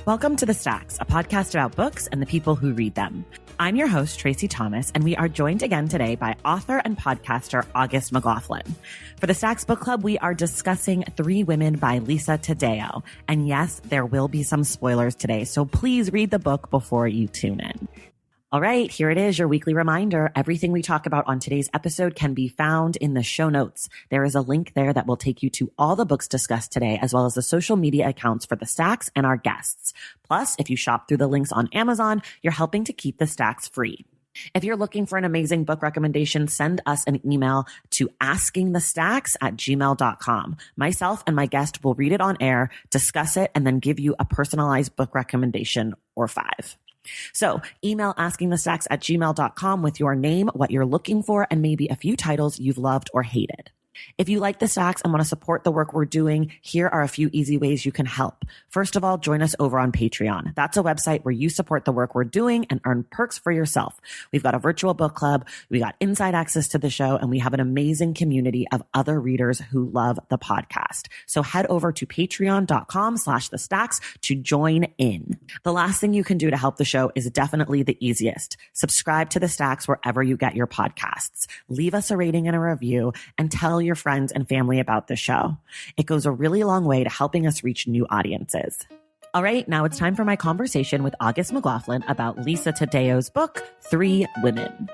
Welcome to The Stacks, a podcast about books and the people who read them. I'm your host, Tracy Thomas, and we are joined again today by author and podcaster August McLaughlin. For the Stacks Book Club, we are discussing Three Women by Lisa Taddeo. And yes, there will be some spoilers today, so please read the book before you tune in. All right, here it is, your weekly reminder. Everything we talk about on today's episode can be found in the show notes. There is a link there that will take you to all the books discussed today, as well as the social media accounts for the Stacks and our guests. Plus, if you shop through the links on Amazon, you're helping to keep the Stacks free. If you're looking for an amazing book recommendation, send us an email to askingthestacks@gmail.com. Myself and my guest will read it on air, discuss it, and then give you a personalized book recommendation or 5. So email askingthestacks@gmail.com with your name, what you're looking for, and maybe a few titles you've loved or hated. If you like the Stacks and want to support the work we're doing, here are a few easy ways you can help. First of all, join us over on Patreon. That's a website where you support the work we're doing and earn perks for yourself. We've got a virtual book club, we got inside access to the show, and we have an amazing community of other readers who love the podcast. So head over to patreon.com/thestacks to join in. The last thing you can do to help the show is definitely the easiest. Subscribe to the Stacks wherever you get your podcasts. Leave us a rating and a review and tell your friends and family about the show. It goes a really long way to helping us reach new audiences. All right, now it's time for my conversation with August McLaughlin about Lisa Taddeo's book, Three Women.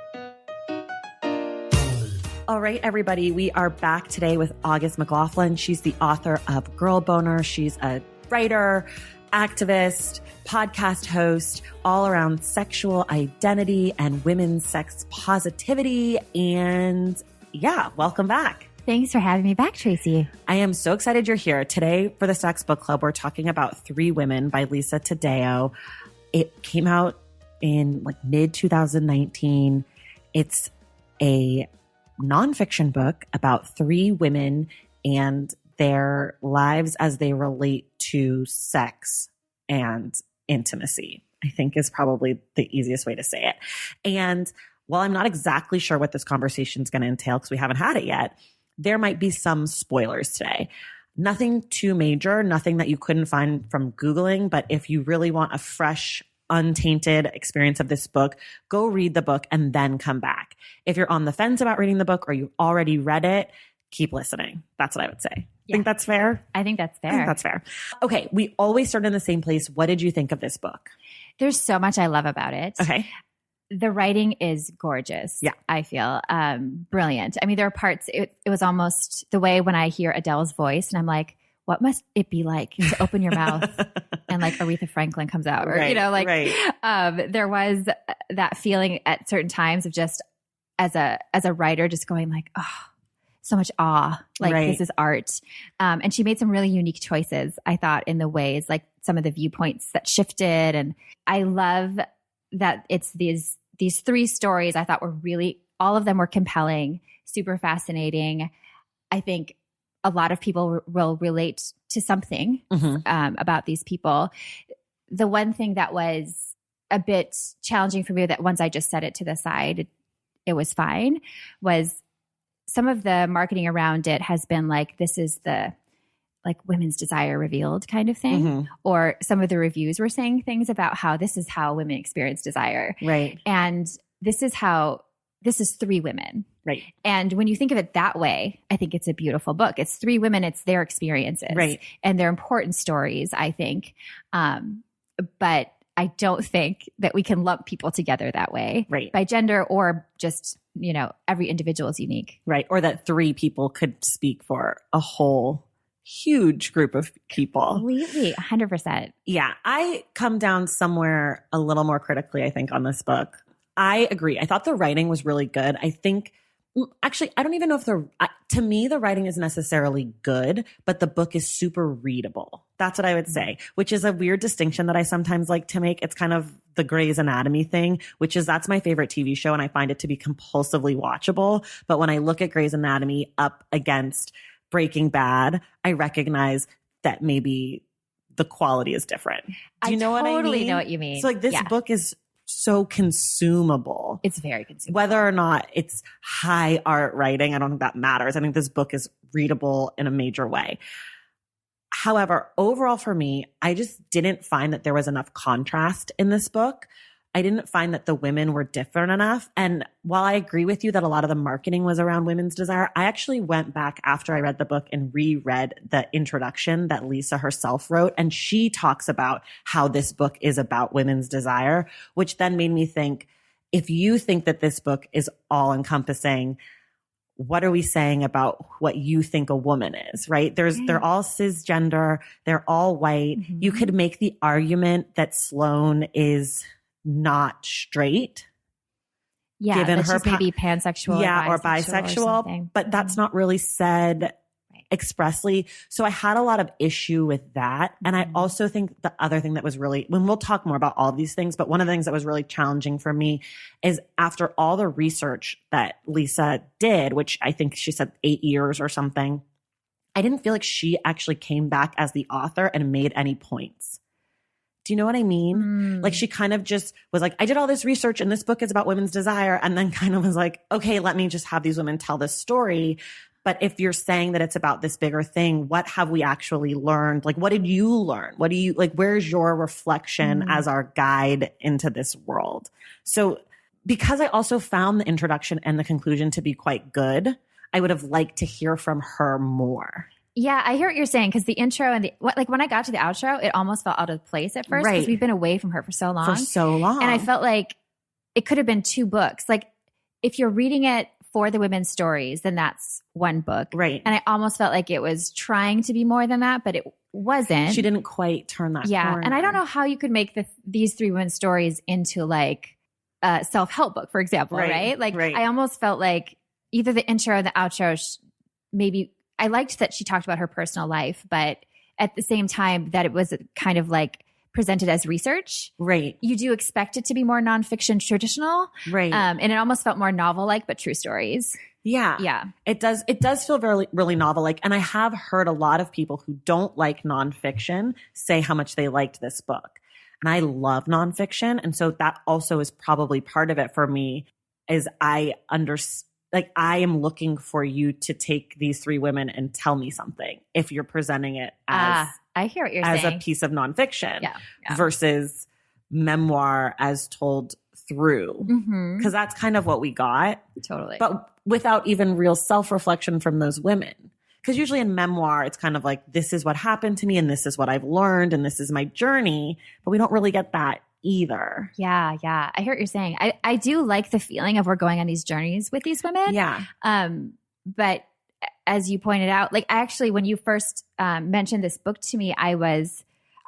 All right, everybody, we are back today with August McLaughlin. She's the author of Girl Boner. She's a writer, activist, podcast host, all around sexual identity and women's sex positivity. And yeah, welcome back. Thanks for having me back, Tracy. I am so excited you're here. Today for the Stacks Book Club, we're talking about Three Women by Lisa Taddeo. It came out in mid-2019. It's a nonfiction book about three women and their lives as they relate to sex and intimacy, I think is probably the easiest way to say it. And while I'm not exactly sure what this conversation is going to entail because we haven't had it yet, there might be some spoilers today. Nothing too major, nothing that you couldn't find from Googling, but if you really want a fresh, untainted experience of this book, go read the book and then come back. If you're on the fence about reading the book or you already read it, keep listening. That's what I would say. Yeah. Think that's fair? I think that's fair. I think that's fair. Okay, we always start in the same place. What did you think of this book? There's so much I love about it. Okay. The writing is gorgeous. Yeah. I feel brilliant. I mean, there are parts, it was almost the way when I hear Adele's voice and I'm like, what must it be like to open your mouth and Aretha Franklin comes out? Or, right, there was that feeling at certain times of just as a writer, just going like, oh, so much awe, this is art. And she made some really unique choices, I thought, in the ways, like some of the viewpoints that shifted. And I love that it's these three stories I thought were really, all of them were compelling, super fascinating. I think a lot of people will relate to something about these people. The one thing that was a bit challenging for me, that once I just set it to the side, it was fine, was some of the marketing around it has been like, this is the women's desire revealed kind of thing. Mm-hmm. Or some of the reviews were saying things about how this is how women experience desire. Right. And this is three women. Right. And when you think of it that way, I think it's a beautiful book. It's three women, it's their experiences. Right. And they're important stories, I think. But I don't think that we can lump people together that way. Right. By gender or just, every individual is unique. Right. Or that three people could speak for a whole huge group of people. Completely, 100%. Yeah. I come down somewhere a little more critically, I think, on this book. I agree. I thought the writing was really good. I think, actually, I don't even know if to me, the writing is necessarily good, but the book is super readable. That's what I would say, which is a weird distinction that I sometimes like to make. It's kind of the Grey's Anatomy thing, which is that's my favorite TV show and I find it to be compulsively watchable. But when I look at Grey's Anatomy up against Breaking Bad, I recognize that maybe the quality is different. Do you know what I mean? I totally know what you mean. So this book is so consumable. It's very consumable. Whether or not it's high art writing, I don't think that matters. I think this book is readable in a major way. However, overall for me, I just didn't find that there was enough contrast in this book. I didn't find that the women were different enough. And while I agree with you that a lot of the marketing was around women's desire, I actually went back after I read the book and reread the introduction that Lisa herself wrote. And she talks about how this book is about women's desire, which then made me think, if you think that this book is all encompassing, what are we saying about what you think a woman is, right? They're all cisgender. They're all white. Mm-hmm. You could make the argument that Sloane is not straight. Yeah, given that her she's maybe pansexual or bisexual, but that's not really said expressly. So I had a lot of issue with that. And I also think the other thing that was really, when we'll talk more about all of these things, but one of the things that was really challenging for me is after all the research that Lisa did, which I think she said 8 years or something, I didn't feel like she actually came back as the author and made any points. Do you know what I mean? Like she kind of just was like, I did all this research and this book is about women's desire. And then kind of was like, okay, let me just have these women tell this story. But if you're saying that it's about this bigger thing, what have we actually learned? Like, what did you learn? What do you like? Where's your reflection as our guide into this world? So because I also found the introduction and the conclusion to be quite good, I would have liked to hear from her more. Yeah, I hear what you're saying because the intro and like when I got to the outro, it almost felt out of place at first because we've been away from her for so long. And I felt like it could have been 2 books. Like if you're reading it for the women's stories, then that's one book. Right. And I almost felt like it was trying to be more than that, but it wasn't. She didn't quite turn that corner. And I don't know how you could make these 3 women's stories into like a self-help book, for example, right? Like I almost felt like either the intro or the outro maybe – I liked that she talked about her personal life, but at the same time that it was kind of like presented as research. Right. You do expect it to be more nonfiction traditional. Right. And it almost felt more novel-like, but true stories. Yeah. Yeah. It does feel very, really novel-like. And I have heard a lot of people who don't like nonfiction say how much they liked this book. And I love nonfiction. And so that also is probably part of it for me is I understand. Like I am looking for you to take these 3 women and tell me something if you're presenting it as I hear what you're saying. As a piece of nonfiction versus memoir as told through. Because that's kind of what we got. Totally. But without even real self-reflection from those women. Because usually in memoir, it's kind of like, this is what happened to me and this is what I've learned and this is my journey. But we don't really get that either. Yeah. I hear what you're saying. I do like the feeling of we're going on these journeys with these women. Yeah. But as you pointed out, like actually when you first mentioned this book to me, I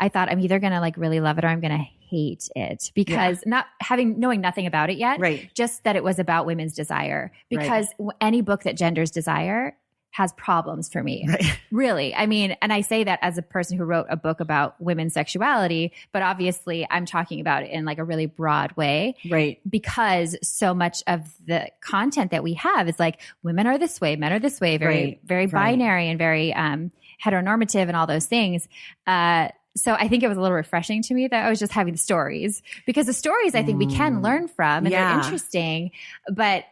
thought I'm either going to like really love it or I'm going to hate it because knowing nothing about it yet, just that it was about women's desire because any book that genders desire has problems for me. Really. I mean, and I say that as a person who wrote a book about women's sexuality, but obviously I'm talking about it in like a really broad way. Right. Because so much of the content that we have is like women are this way, men are this way, very binary and very heteronormative and all those things. So I think it was a little refreshing to me that I was just having the stories because the stories I think we can learn from and they're interesting, but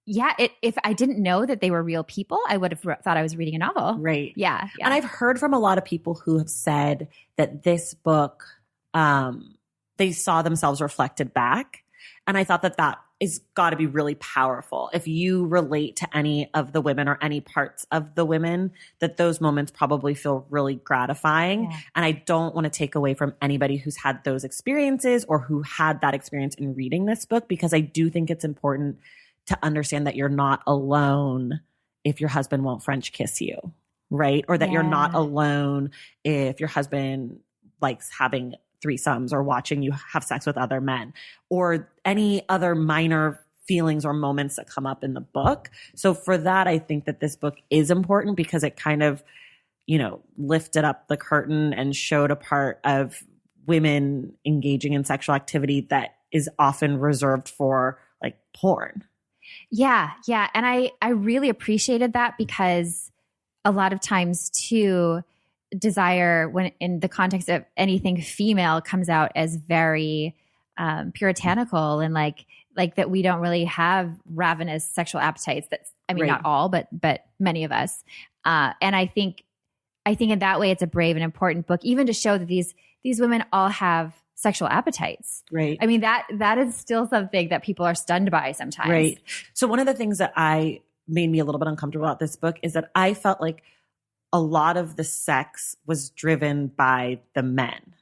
if I didn't know that they were real people, I would have thought I was reading a novel. Right. Yeah. And I've heard from a lot of people who have said that this book, they saw themselves reflected back. And I thought that is got to be really powerful. If you relate to any of the women or any parts of the women, that those moments probably feel really gratifying. Yeah. And I don't want to take away from anybody who's had those experiences or who had that experience in reading this book, because I do think it's important to understand that you're not alone if your husband won't French kiss you, right? Or that you're not alone if your husband likes having threesomes or watching you have sex with other men or any other minor feelings or moments that come up in the book. So for that, I think that this book is important because it kind of, lifted up the curtain and showed a part of women engaging in sexual activity that is often reserved for like porn. Yeah. And I really appreciated that because a lot of times too, desire when in the context of anything female comes out as very puritanical and like that we don't really have ravenous sexual appetites. That's, not all, but many of us. And I think I think in that way, it's a brave and important book, even to show that these women all have sexual appetites. Right. I mean, that is still something that people are stunned by sometimes. Right. So one of the things that made me a little bit uncomfortable about this book is that I felt like a lot of the sex was driven by the men.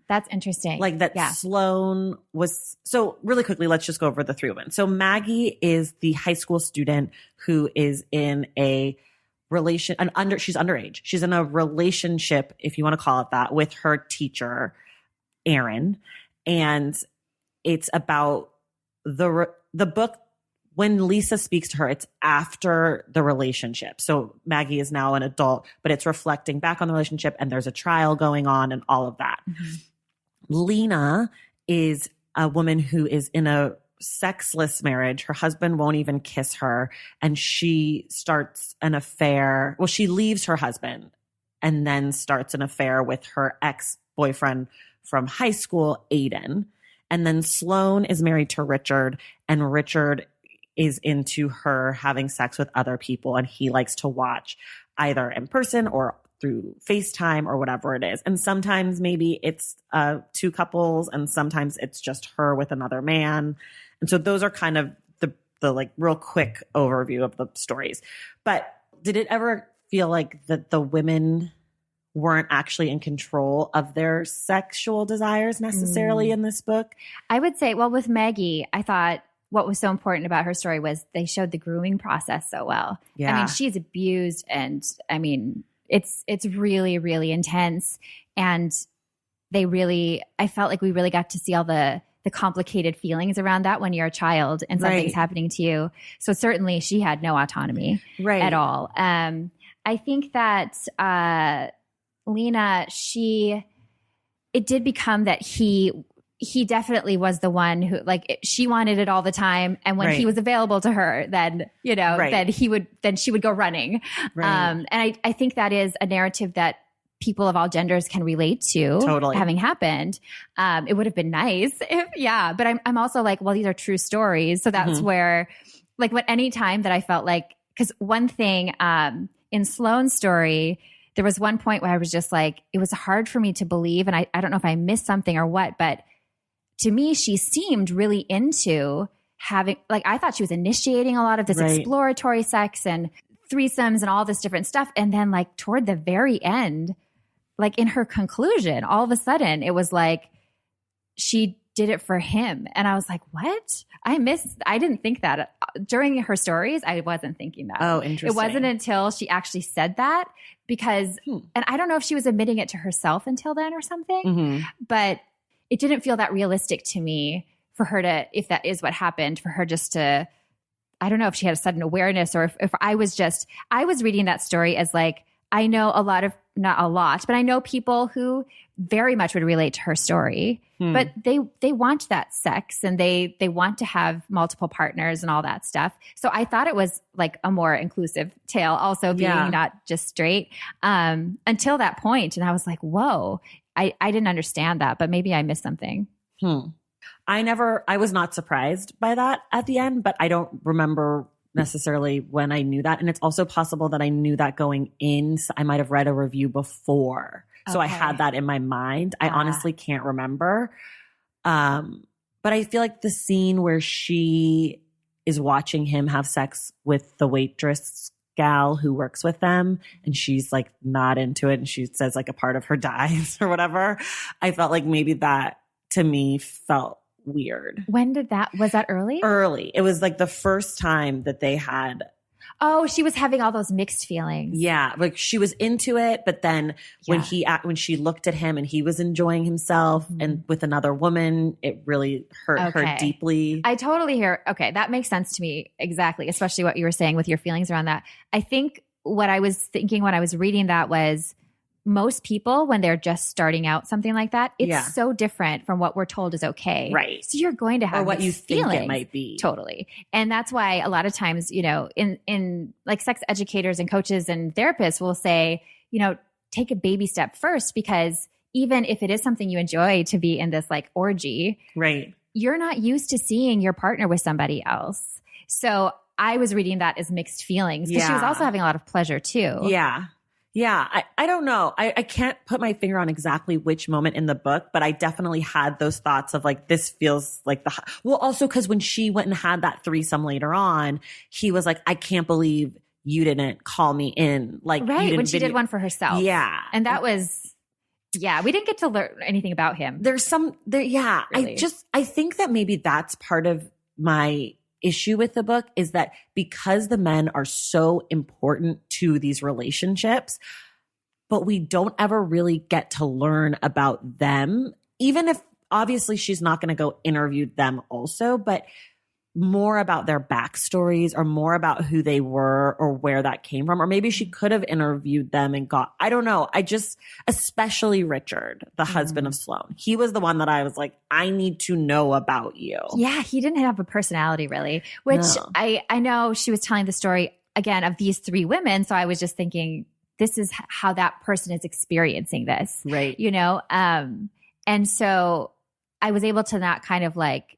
That's interesting. Like that Sloane was. So really quickly, let's just go over the three women. So Maggie is the high school student who is in a she's underage. She's in a relationship, if you want to call it that, with her teacher, Aaron. And it's about the book. When Lisa speaks to her, it's after the relationship. So Maggie is now an adult, but it's reflecting back on the relationship, and there's a trial going on and all of that. Mm-hmm. Lena is a woman who is in a sexless marriage. Her husband won't even kiss her, and she starts an affair. Well, she leaves her husband and then starts an affair with her ex-boyfriend from high school, Aiden. And then Sloane is married to Richard, and Richard is into her having sex with other people, and he likes to watch either in person or through FaceTime or whatever it is. And sometimes maybe it's two couples, and sometimes it's just her with another man. And so those are kind of the like real quick overview of the stories. But did it ever feel like that the women weren't actually in control of their sexual desires necessarily in this book? I would say, well, with Maggie, I thought what was so important about her story was they showed the grooming process so well. Yeah. I mean, she's abused, and I mean, it's really, really intense. And I felt like we really got to see all the complicated feelings around that when you're a child and something's happening to you. So certainly she had no autonomy at all. I think that Lena, it did become that he definitely was the one who, like, she wanted it all the time. And when he was available to her, then, then she would go running. And I think that is a narrative that people of all genders can relate to having happened. It would have been nice but I'm also like, well, these are true stories. So that's where, like, any time that I felt like, because one thing in Sloane's story, there was one point where I was just like, it was hard for me to believe. And I don't know if I missed something or what, but to me, she seemed really into having, like, I thought she was initiating a lot of this exploratory sex and threesomes and all this different stuff. And then, like, toward the very end, like in her conclusion, all of a sudden it was like she did it for him. And I was like, what? I didn't think that during her stories. I wasn't thinking that. Oh, interesting. It wasn't until she actually said that because, and I don't know if she was admitting it to herself until then or something, but it didn't feel that realistic to me for her to, if that is what happened, for her just to, I don't know if she had a sudden awareness or if I was reading that story as like, I know not a lot, but I know people who very much would relate to her story, but they want that sex and they want to have multiple partners and all that stuff. So I thought it was like a more inclusive tale, also being not just straight, until that point. And I was like, whoa, I didn't understand that, but maybe I missed something. I was not surprised by that at the end, but I don't remember necessarily when I knew that. And it's also possible that I knew that going in. So I might have read a review before. So I had that in my mind. I honestly can't remember. But I feel like the scene where she is watching him have sex with the waitress gal who works with them, and she's like not into it, and she says like a part of her dies or whatever. I felt like maybe that to me felt weird. Was that early? Early. It was like the first time that they had. Oh, she was having all those mixed feelings. Yeah. Like she was into it, but then when she looked at him and he was enjoying himself and with another woman, it really hurt her deeply. I totally hear. Okay. That makes sense to me. Exactly. Especially what you were saying with your feelings around that. I think what I was thinking when I was reading that was, most people, when they're just starting out something like that, it's so different from what we're told is okay. Right. So you're going to have or what you think feelings. It might be. Totally. And that's why a lot of times, in like sex educators and coaches and therapists will say, take a baby step first, because even if it is something you enjoy to be in this like orgy, right, you're not used to seeing your partner with somebody else. So I was reading that as mixed feelings because she was also having a lot of pleasure too. Yeah. Yeah, I don't know. I can't put my finger on exactly which moment in the book, but I definitely had those thoughts of like, this feels like well, also because when she went and had that threesome later on, he was like, I can't believe you didn't call me in. Like, right. When she did one for herself. Yeah. And that was, we didn't get to learn anything about him. There's really. I think that maybe that's part of my issue with the book is that because the men are so important to these relationships, but we don't ever really get to learn about them, even if obviously she's not going to go interview them also, but more about their backstories or more about who they were or where that came from. Or maybe she could have interviewed them and I don't know. Especially Richard, the husband of Sloane. He was the one that I was like, I need to know about you. Yeah, he didn't have a personality really, which no. I know she was telling the story again of these three women. So I was just thinking, this is how that person is experiencing this. Right. You know? And so I was able to not kind of like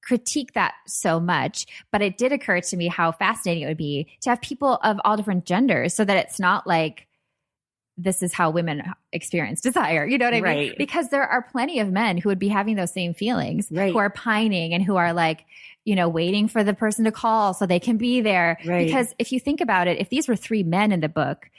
critique that so much, but it did occur to me how fascinating it would be to have people of all different genders so that it's not like this is how women experience desire. You know what I mean? Because there are plenty of men who would be having those same feelings, who are pining and who are like, you know, waiting for the person to call so they can be there. Right. Because if you think about it, if these were three men in the book,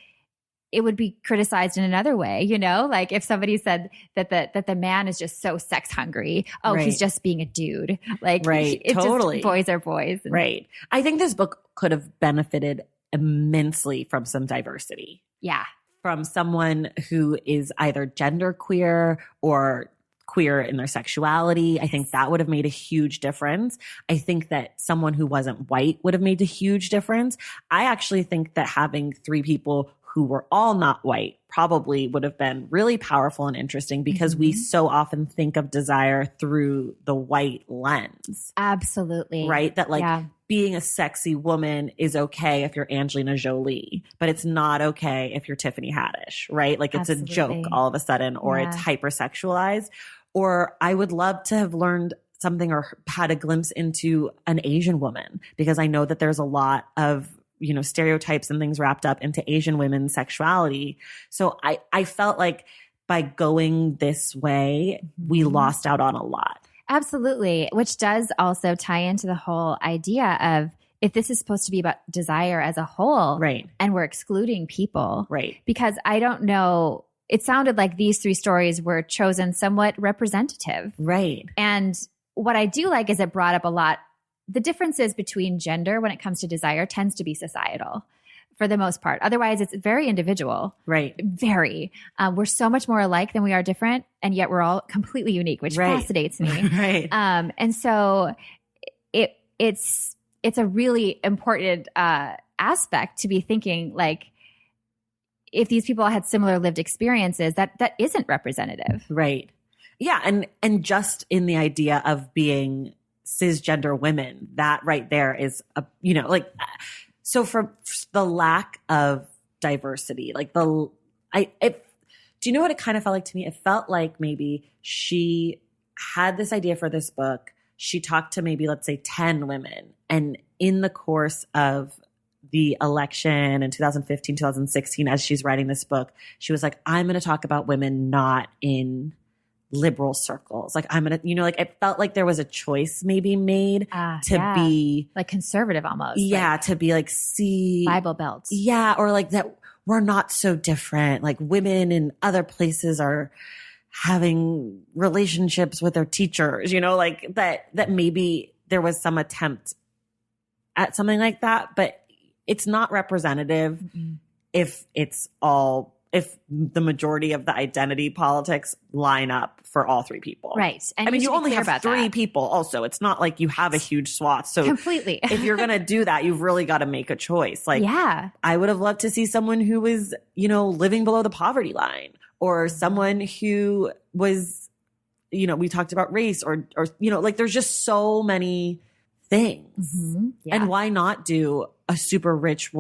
it would be criticized in another way, you know, like if somebody said that the man is just so sex hungry. Oh, he's just being a dude. Like, it's totally just boys are boys. Right. I think this book could have benefited immensely from some diversity. Yeah. From someone who is either genderqueer or queer in their sexuality. I think that would have made a huge difference. I think that someone who wasn't white would have made a huge difference. I actually think that having three people who were all not white probably would have been really powerful and interesting because we so often think of desire through the white lens. Absolutely. Right? That like being a sexy woman is okay if you're Angelina Jolie, but it's not okay if you're Tiffany Haddish, right? Like it's a joke all of a sudden, or it's hypersexualized. Or I would love to have learned something or had a glimpse into an Asian woman, because I know that there's a lot of, you know, stereotypes and things wrapped up into Asian women's sexuality. So I felt like by going this way, we lost out on a lot. Absolutely. Which does also tie into the whole idea of if this is supposed to be about desire as a whole, right, and we're excluding people, right? Because I don't know, it sounded like these three stories were chosen somewhat representative. Right. And what I do like is it brought up a lot. The differences between gender when it comes to desire tends to be societal for the most part. Otherwise, it's very individual. Right. Very. We're so much more alike than we are different, and yet we're all completely unique, which fascinates me. Right. And so it's a really important aspect to be thinking, like, if these people had similar lived experiences, that isn't representative. Right. Yeah. And just in the idea of being cisgender women, that right there is so for the lack of diversity, like do you know what it kind of felt like to me? It felt like maybe she had this idea for this book. She talked to maybe, let's say 10 women. And in the course of the election in 2015, 2016, as she's writing this book, she was like, I'm going to talk about women not in liberal circles. Like I'm going to, you know, like it felt like there was a choice maybe made to be like conservative almost. Yeah. Like, to be like, see Bible Belt. Yeah. Or like that we're not so different. Like women in other places are having relationships with their teachers, you know, like that maybe there was some attempt at something like that, but it's not representative if the majority of the identity politics line up for all three people. Right. And I mean, you only have three people also. It's not like you have a huge swath. So completely. If you're going to do that, you've really got to make a choice. Like, I would have loved to see someone who was, you know, living below the poverty line, or someone who was, you know, we talked about race or, you know, like there's just so many things. And why not do a super rich,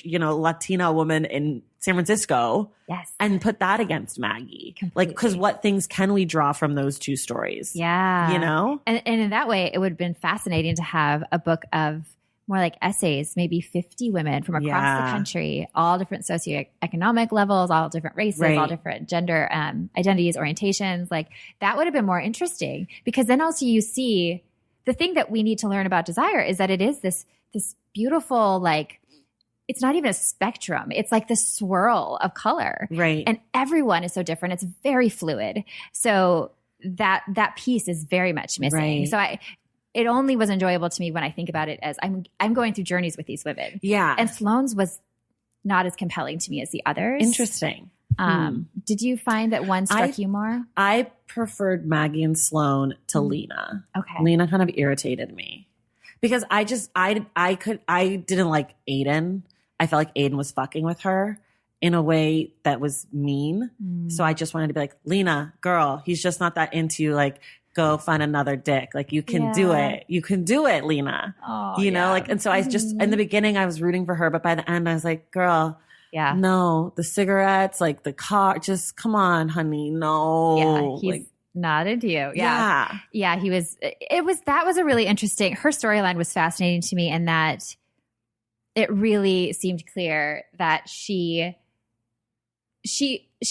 you know, Latina woman in San Francisco. Yes. And put that against Maggie. Completely. Like, because what things can we draw from those two stories? Yeah. You know? And in that way, it would have been fascinating to have a book of more like essays, maybe 50 women from across the country, all different socioeconomic levels, all different races, all different gender identities, orientations. Like that would have been more interesting, because then also you see the thing that we need to learn about desire is that it is this beautiful, like, it's not even a spectrum. It's like this swirl of color. Right. And everyone is so different. It's very fluid. So that piece is very much missing. Right. So it only was enjoyable to me when I think about it as I'm going through journeys with these women. Yeah. And Sloane's was not as compelling to me as the others. Interesting. Did you find that one struck you more? I preferred Maggie and Sloane to Lena. Okay. Lena kind of irritated me because I didn't like Aiden. I felt like Aiden was fucking with her in a way that was mean. So I just wanted to be like, Lena, girl, he's just not that into you. Like, go find another dick. Like, you can do it. You can do it, Lena. Oh, you know, like, and so I just, in the beginning, I was rooting for her. But by the end, I was like, girl, no, the cigarettes, like the car, just come on, honey. No. Yeah, he's like, not into you. Yeah. He was, that was a really interesting, her storyline was fascinating to me, in that it really seemed clear that she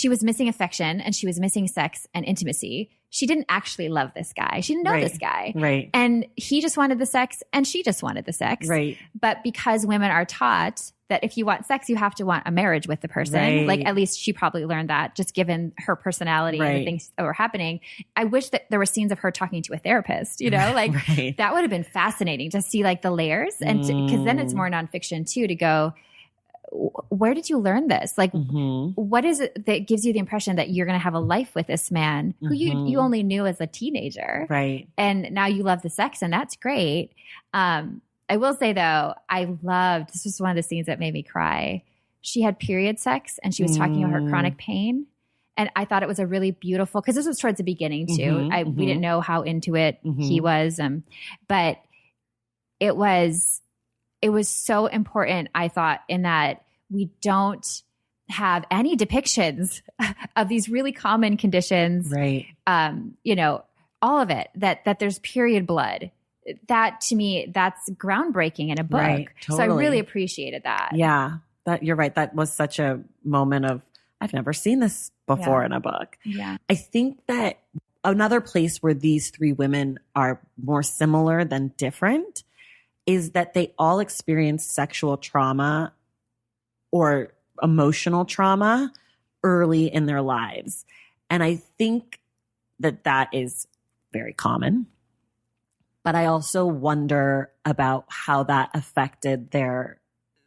was missing affection, and she was missing sex and intimacy. She didn't actually love this guy. She didn't know this guy. Right. And he just wanted the sex, and she just wanted the sex. Right. But because women are taught that if you want sex, you have to want a marriage with the person. Right. Like, at least she probably learned that, just given her personality and the things that were happening. I wish that there were scenes of her talking to a therapist, you know, like that would have been fascinating to see, like, the layers. And because then it's more nonfiction too, to go, where did you learn this? Like, what is it that gives you the impression that you're going to have a life with this man who you only knew as a teenager? Right. And now you love the sex, and that's great. I will say though, this was one of the scenes that made me cry. She had period sex, and she was talking about her chronic pain. And I thought it was a really beautiful, because this was towards the beginning too. We didn't know how into it he was. But it was so important, I thought, in that we don't have any depictions of these really common conditions. Right. You know, all of it, that there's period blood. That, to me, that's groundbreaking in a book. Right, totally. So I really appreciated that. Yeah, you're right. That was such a moment of, I've never seen this before in a book. Yeah. I think that another place where these three women are more similar than different is that they all experience sexual trauma or emotional trauma early in their lives. And I think that is very common. But I also wonder about how that affected their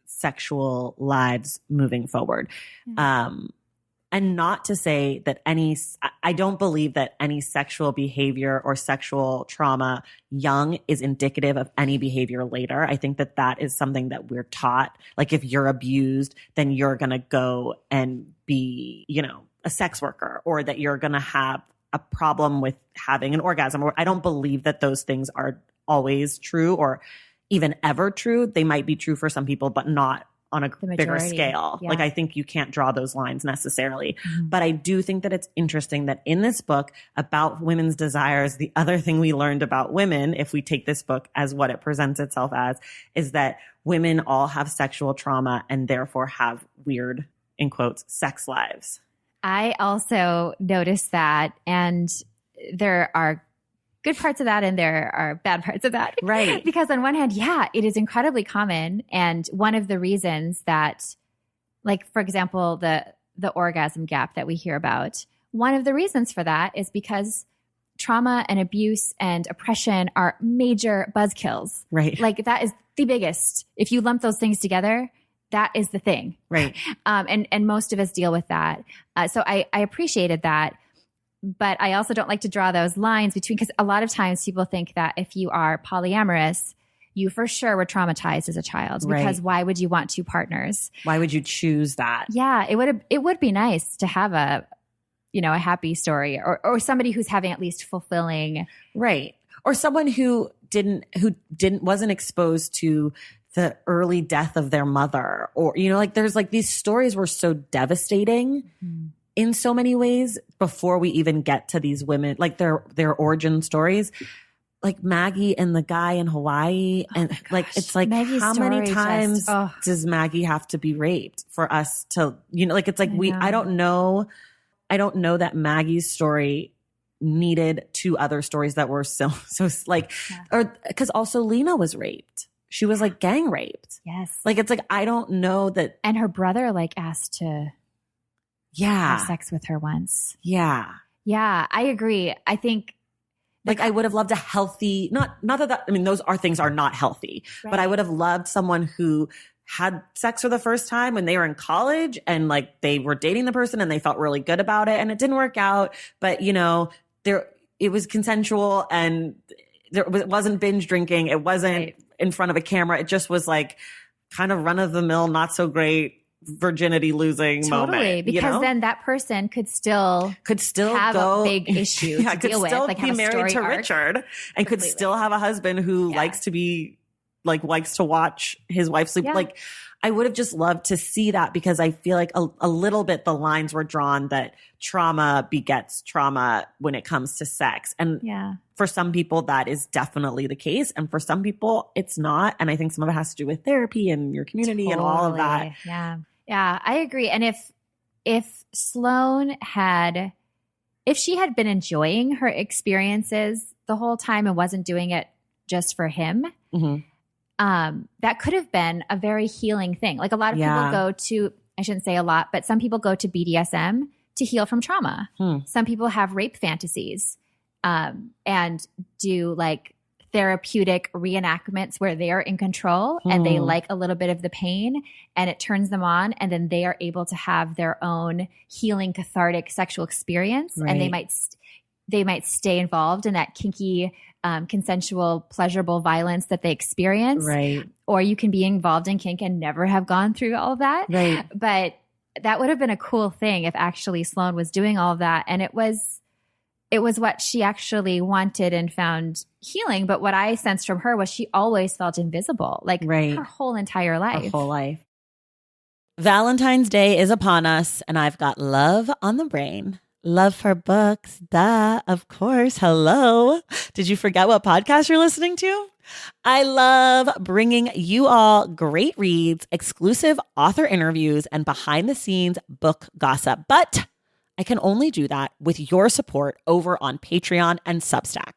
sexual lives moving forward. And not to say that I don't believe that any sexual behavior or sexual trauma young is indicative of any behavior later. I think that is something that we're taught. Like, if you're abused, then you're going to go and be, you know, a sex worker, or that you're going to have a problem with having an orgasm. Or I don't believe that those things are always true or even ever true. They might be true for some people, but not on a bigger scale. Yeah. Like, I think you can't draw those lines necessarily. But I do think that it's interesting that in this book about women's desires, the other thing we learned about women, if we take this book as what it presents itself as, is that women all have sexual trauma and therefore have weird, in quotes, sex lives. I also noticed that, and there are good parts of that and there are bad parts of that. Right. Because on one hand, it is incredibly common. And one of the reasons that, like, for example, the orgasm gap that we hear about, one of the reasons for that is because trauma and abuse and oppression are major buzzkills. Right. Like, that is the biggest. If you lump those things together, that is the thing. Right. And most of us deal with that. So I appreciated that. But I also don't like to draw those lines between, because a lot of times people think that if you are polyamorous, you for sure were traumatized as a child. Because why would you want two partners? Why would you choose that? Yeah, it would be nice to have a happy story, or somebody who's having at least fulfilling. Right. Or someone who wasn't exposed to the early death of their mother, or, you know, like, there's like these stories were so devastating in so many ways before we even get to these women, like their origin stories. like Maggie and the guy in Hawaii. And like, it's like, Maggie's how many story times does Maggie have to be raped for us to, like, it's like, I don't know that Maggie's story needed two other stories that were so like, or because also Lena was raped. She was like gang raped. Yes. Like, it's like, I don't know that. And her brother like asked to have sex with her once. Yeah. Yeah, I agree. I think like I would have loved a healthy, not that, I mean, those things are not healthy, but I would have loved someone who had sex for the first time when they were in college and like they were dating the person and they felt really good about it and it didn't work out. But it was consensual and it wasn't binge drinking. It wasn't in front of a camera. It just was like kind of run of the mill, not so great virginity losing moment. Because then that person could still have a big issue to deal with. Like be married to Richard and could still have a husband who likes to watch his wife sleep. Like I would have just loved to see that because I feel like a little bit the lines were drawn that trauma begets trauma when it comes to sex. And for some people that is definitely the case. And for some people it's not. And I think some of it has to do with therapy and your community and all of that. Yeah. Yeah, I agree. And if Sloane if she had been enjoying her experiences the whole time and wasn't doing it just for him, that could have been a very healing thing. Like a lot of people go to, I shouldn't say a lot, but some people go to BDSM to heal from trauma. Some people have rape fantasies and do like therapeutic reenactments where they're in control and they like a little bit of the pain and it turns them on and then they are able to have their own healing cathartic sexual experience and they might stay involved in that kinky consensual pleasurable violence that they experience, or you can be involved in kink and never have gone through all of that, but that would have been a cool thing if actually Sloane was doing all of that and it was what she actually wanted and found healing. But what I sensed from her was she always felt invisible, like her whole entire life. Her whole life. Valentine's Day is upon us and I've got love on the brain. Love for books. Duh, of course. Hello. Did you forget what podcast you're listening to? I love bringing you all great reads, exclusive author interviews, and behind the scenes book gossip. But I can only do that with your support over on Patreon and Substack.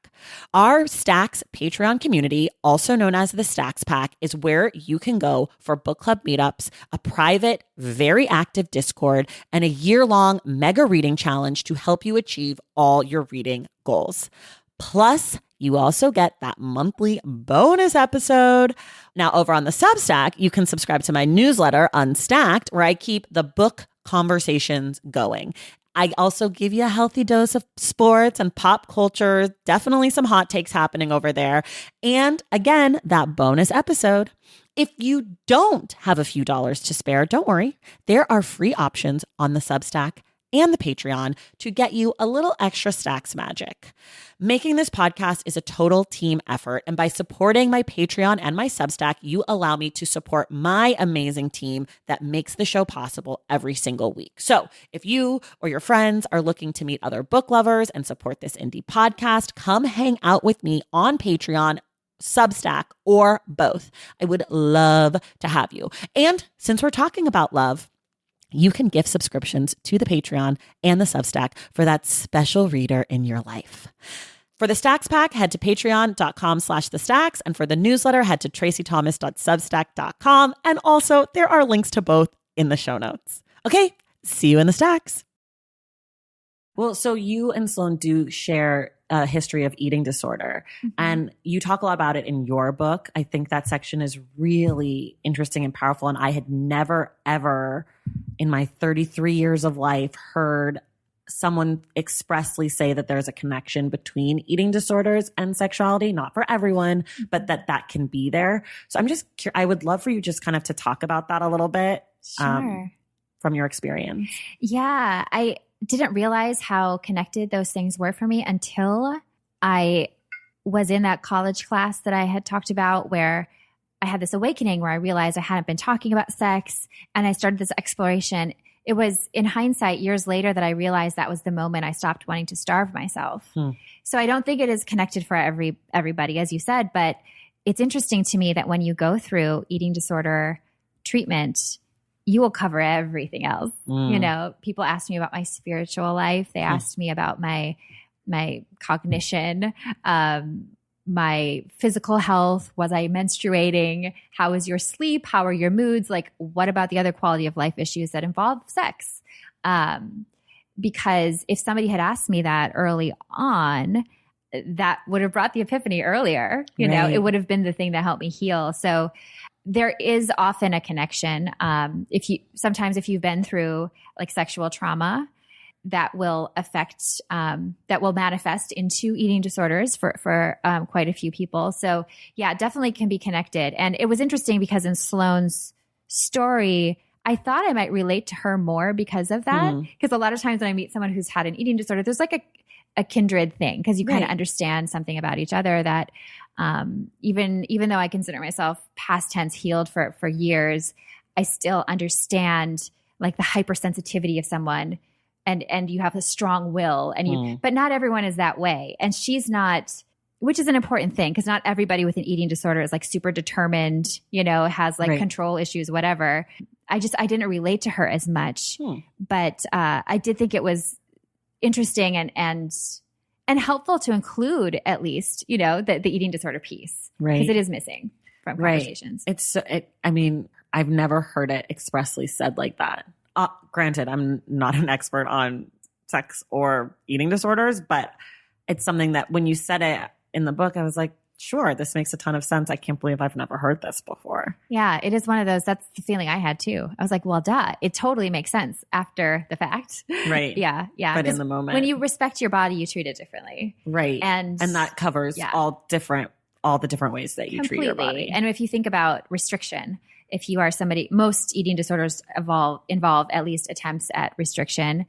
Our Stacks Patreon community, also known as the Stacks Pack, is where you can go for book club meetups, a private, very active Discord, and a year-long mega reading challenge to help you achieve all your reading goals. Plus, you also get that monthly bonus episode. Now, over on the Substack, you can subscribe to my newsletter, Unstacked, where I keep the book conversations going. I also give you a healthy dose of sports and pop culture, definitely some hot takes happening over there. And again, that bonus episode. If you don't have a few dollars to spare, don't worry. There are free options on the Substack and the Patreon to get you a little extra Stacks magic. Making this podcast is a total team effort, and by supporting my Patreon and my Substack, you allow me to support my amazing team that makes the show possible every single week. So if you or your friends are looking to meet other book lovers and support this indie podcast, come hang out with me on Patreon, Substack, or both. I would love to have you. And since we're talking about love, you can gift subscriptions to the Patreon and the Substack for that special reader in your life. For the Stacks Pack, head to patreon.com/thestacks. And for the newsletter, head to tracythomas.substack.com. And also, there are links to both in the show notes. Okay, see you in the Stacks. Well, so you and Sloane do share a history of eating disorder. And you talk a lot about it in your book. I think that section is really interesting and powerful. And I had never, ever in my 33 years of life heard someone expressly say that there's a connection between eating disorders and sexuality, not for everyone, but that can be there. So I'm just, I would love for you just kind of to talk about that a little bit from your experience. Yeah, I didn't realize how connected those things were for me until I was in that college class that I had talked about, where I had this awakening where I realized I hadn't been talking about sex and I started this exploration. it was in hindsight years later that I realized that was the moment I stopped wanting to starve myself. So I don't think it is connected for everybody, as you said, but it's interesting to me that when you go through eating disorder treatment, you will cover everything else. You know, people ask me about my spiritual life. They asked me about my cognition, my physical health. Was I menstruating? How was your sleep? How are your moods? Like, what about the other quality of life issues that involve sex? Because if somebody had asked me that early on, that would have brought the epiphany earlier. You know, it would have been the thing that helped me heal. So there is often a connection. Sometimes if you've been through like sexual trauma, that will that will manifest into eating disorders for quite a few people. So yeah, it definitely can be connected. And it was interesting because in Sloane's story, I thought I might relate to her more because of that. Because a lot of times when I meet someone who's had an eating disorder, there's like a kindred thing because you kind of understand something about each other that even though I consider myself past tense healed for years, I still understand like the hypersensitivity of someone and you have a strong will and but not everyone is that way. And she's not, which is an important thing because not everybody with an eating disorder is like super determined, you know, has like control issues, whatever. I didn't relate to her as much, but I did think it was interesting and helpful to include at least, you know, the eating disorder piece because it is missing from conversations. I mean, I've never heard it expressly said like that. Granted, I'm not an expert on sex or eating disorders, but it's something that when you said it in the book, I was like, sure, this makes a ton of sense. I can't believe I've never heard this before. Yeah, it is one of those. That's the feeling I had too. I was like, well, duh. It totally makes sense after the fact. Right. Yeah. But in the moment. When you respect your body, you treat it differently. Right. And that covers all the different ways that you treat your body. And if you think about restriction, if you are somebody, most eating disorders involve at least attempts at restriction.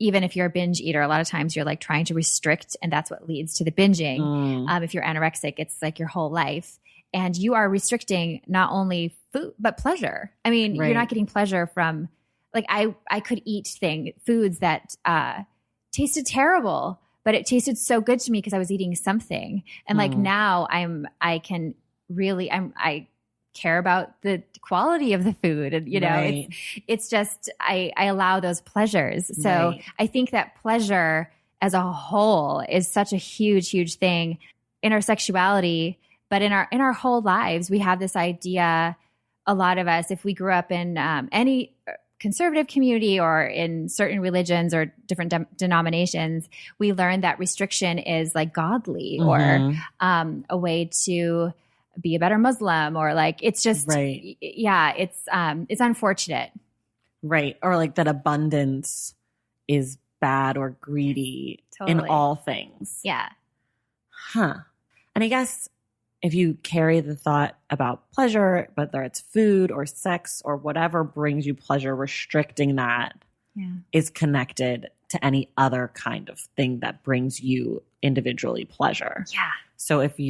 Even if you're a binge eater, a lot of times you're like trying to restrict and that's what leads to the binging. If you're anorexic, it's like your whole life. And you are restricting not only food, but pleasure. I mean, you're not getting pleasure from like, I could eat foods that tasted terrible, but it tasted so good to me because I was eating something. And like now I care about the quality of the food and you know it's just I allow those pleasures. So I think that pleasure as a whole is such a huge thing in our sexuality, but in our whole lives. We have this idea, a lot of us, if we grew up in any conservative community or in certain religions or different denominations, we learn that restriction is like godly or a way to be a better Muslim or like, it's just, it's unfortunate. Right. Or like that abundance is bad or greedy in all things. Yeah. Huh. And I guess if you carry the thought about pleasure, whether it's food or sex or whatever brings you pleasure, restricting that is connected to any other kind of thing that brings you individually pleasure. Yeah. So if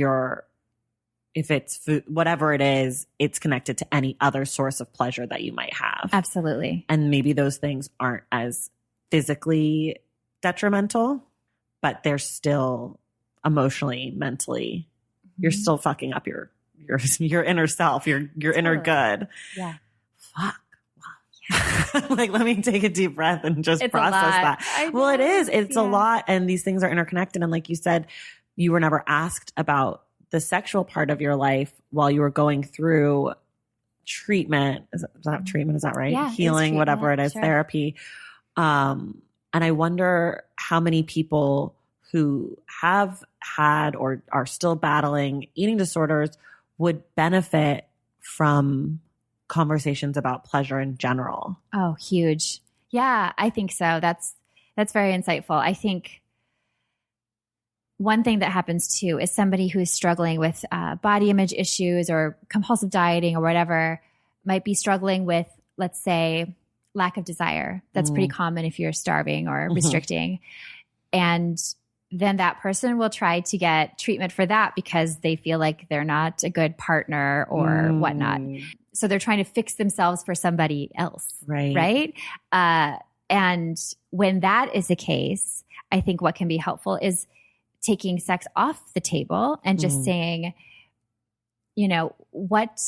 it's food, whatever it is, it's connected to any other source of pleasure that you might have. Absolutely. And maybe those things aren't as physically detrimental, but they're still emotionally, mentally, you're still fucking up your inner self, your inner good. Yeah. Fuck. Wow. Like, let me take a deep breath and just process that. Well, it is. It's a lot. And these things are interconnected. And like you said, you were never asked about the sexual part of your life while you were going through treatment. Is that treatment? Is that right? Yeah, healing, whatever it is, therapy. And I wonder how many people who have had or are still battling eating disorders would benefit from conversations about pleasure in general. Oh, huge. Yeah, I think so. That's very insightful. I think one thing that happens too is somebody who is struggling with body image issues or compulsive dieting or whatever might be struggling with, let's say, lack of desire. That's pretty common if you're starving or restricting. And then that person will try to get treatment for that because they feel like they're not a good partner or whatnot. So they're trying to fix themselves for somebody else. Right. And when that is the case, I think what can be helpful is taking sex off the table and just saying, you know, what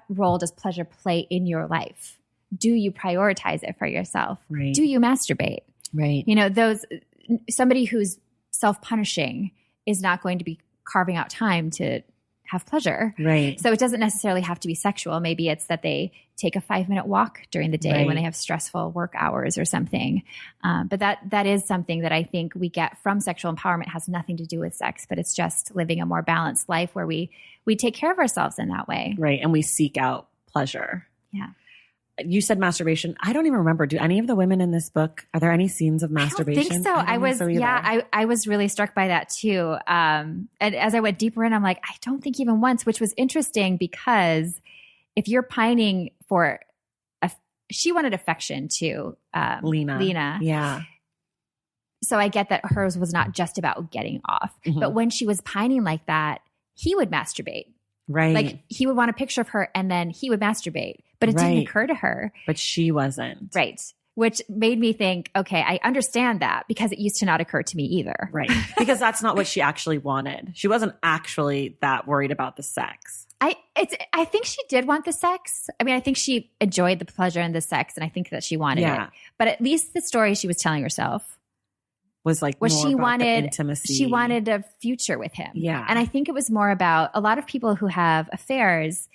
role does pleasure play in your life? Do you prioritize it for yourself? Right. Do you masturbate? Right. You know, somebody who's self-punishing is not going to be carving out time to have pleasure. Right. So it doesn't necessarily have to be sexual. Maybe it's that they take a 5-minute walk during the day when they have stressful work hours or something. But that is something that I think we get from sexual empowerment. It has nothing to do with sex, but it's just living a more balanced life where we take care of ourselves in that way. Right. And we seek out pleasure. Yeah. You said masturbation. I don't even remember. Do any of the women in this book, are there any scenes of masturbation? I don't think so. I was really struck by that too. And as I went deeper in, I'm like, I don't think even once, which was interesting because if you're pining for she wanted affection too. Lena. Yeah. So I get that hers was not just about getting off, but when she was pining like that, he would masturbate. Right. Like he would want a picture of her and then he would masturbate, but it didn't occur to her. But she wasn't. Right. Which made me think, okay, I understand that because it used to not occur to me either. Right. Because that's not what she actually wanted. She wasn't actually that worried about the sex. I think she did want the sex. I mean, I think she enjoyed the pleasure and the sex and I think that she wanted it. But at least the story she was telling herself was like was more she about wanted the intimacy. She wanted a future with him. Yeah. And I think it was more about a lot of people who have affairs,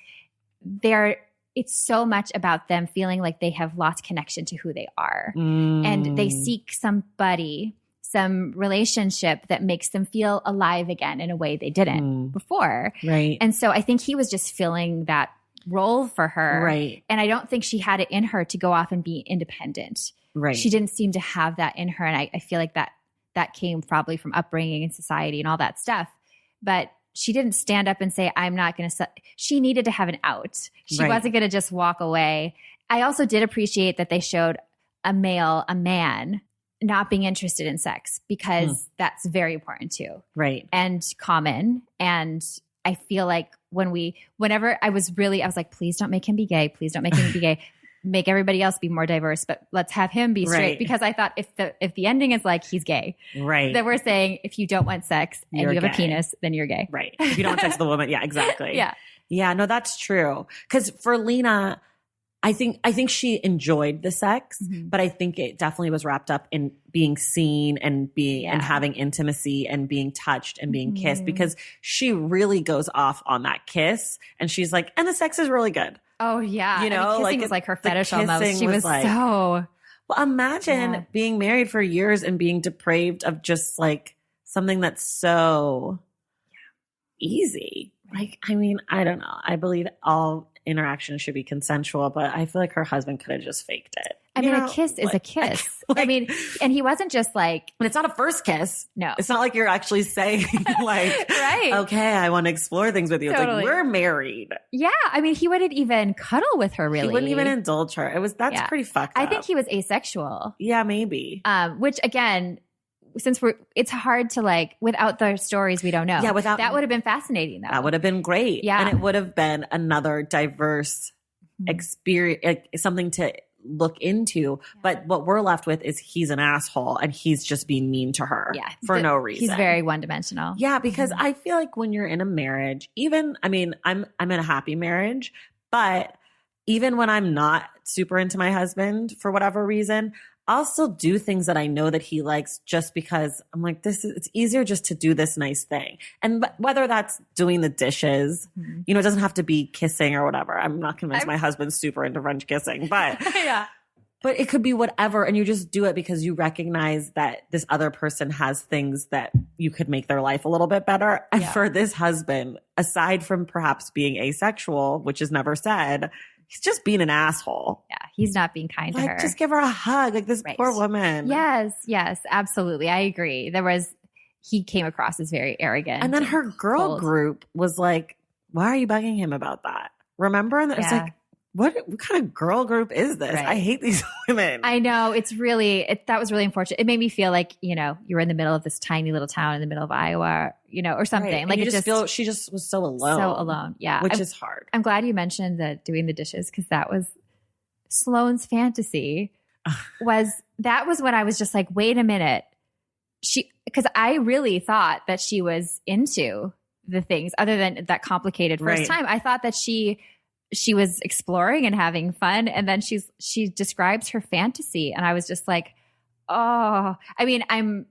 it's so much about them feeling like they have lost connection to who they are. And they seek somebody, some relationship that makes them feel alive again in a way they didn't before. Right. And so I think he was just filling that role for her. Right. And I don't think she had it in her to go off and be independent. Right. She didn't seem to have that in her. And I feel like that came probably from upbringing and society and all that stuff. But she didn't stand up and say, I'm not going to, she needed to have an out. She wasn't going to just walk away. I also did appreciate that they showed a man, not being interested in sex because that's very important too. Right. And common. And I feel like whenever I was like, please don't make him be gay. Please don't make him be gay. Make everybody else be more diverse, but let's have him be straight. Because I thought if the ending is like he's gay, then we're saying if you don't want sex and you have a penis, then you're gay. Right. If you don't want sex with a woman, yeah, exactly. Yeah. Yeah, no, that's true. Because for Lena, I think she enjoyed the sex, but I think it definitely was wrapped up in being seen and and having intimacy and being touched and being kissed, because she really goes off on that kiss and she's like, and the sex is really good. Oh yeah. You know, kissing was like her fetish almost. She was like, so. Well, imagine being married for years and being depraved of just like something that's so easy. Like, I mean, I don't know. I believe all interaction should be consensual, but I feel like her husband could have just faked it. I mean, a kiss is a kiss. I mean, and he wasn't just like, but it's not a first kiss. No, it's not like you're actually saying like, okay, I want to explore things with you. Totally. It's like, we're married. Yeah. I mean, he wouldn't even cuddle with her really. He wouldn't even indulge her. That's pretty fucked up. I think he was asexual. Yeah, maybe. Which again, since it's hard to like, without the stories, we don't know. Yeah. That would have been fascinating though. That would have been great. Yeah. And it would have been another diverse experience, like, something to look into. But what we're left with is he's an asshole and he's just being mean to her for no reason. He's very one-dimensional. Yeah, because I feel like when you're in a marriage, even, I mean, I'm in a happy marriage, but even when I'm not super into my husband for whatever reason, I'll still do things that I know that he likes just because I'm like, it's easier just to do this nice thing. And whether that's doing the dishes, you know, it doesn't have to be kissing or whatever. I'm not convinced my husband's super into French kissing, but but it could be whatever. And you just do it because you recognize that this other person has things that you could make their life a little bit better. And for this husband, aside from perhaps being asexual, which is never said, he's just being an asshole. Yeah, he's not being kind to her. Just give her a hug, like this poor woman. Yes, absolutely. I agree. He came across as very arrogant. And then her girl group was like, why are you bugging him about that? Remember? And it's like, what kind of girl group is this? Right. I hate these women. I know. It's really, that was really unfortunate. It made me feel like, you know, you were in the middle of this tiny little town in the middle of Iowa, you know, or something. Right. Like you it just feel she just was so alone. So alone. Yeah. Which is hard. I'm glad you mentioned the doing the dishes, because that was Sloane's fantasy. That was when I was just like, wait a minute. Because I really thought that she was into the things other than that complicated first time. I thought that she was exploring and having fun. And then she describes her fantasy. And I was just like, oh, I mean,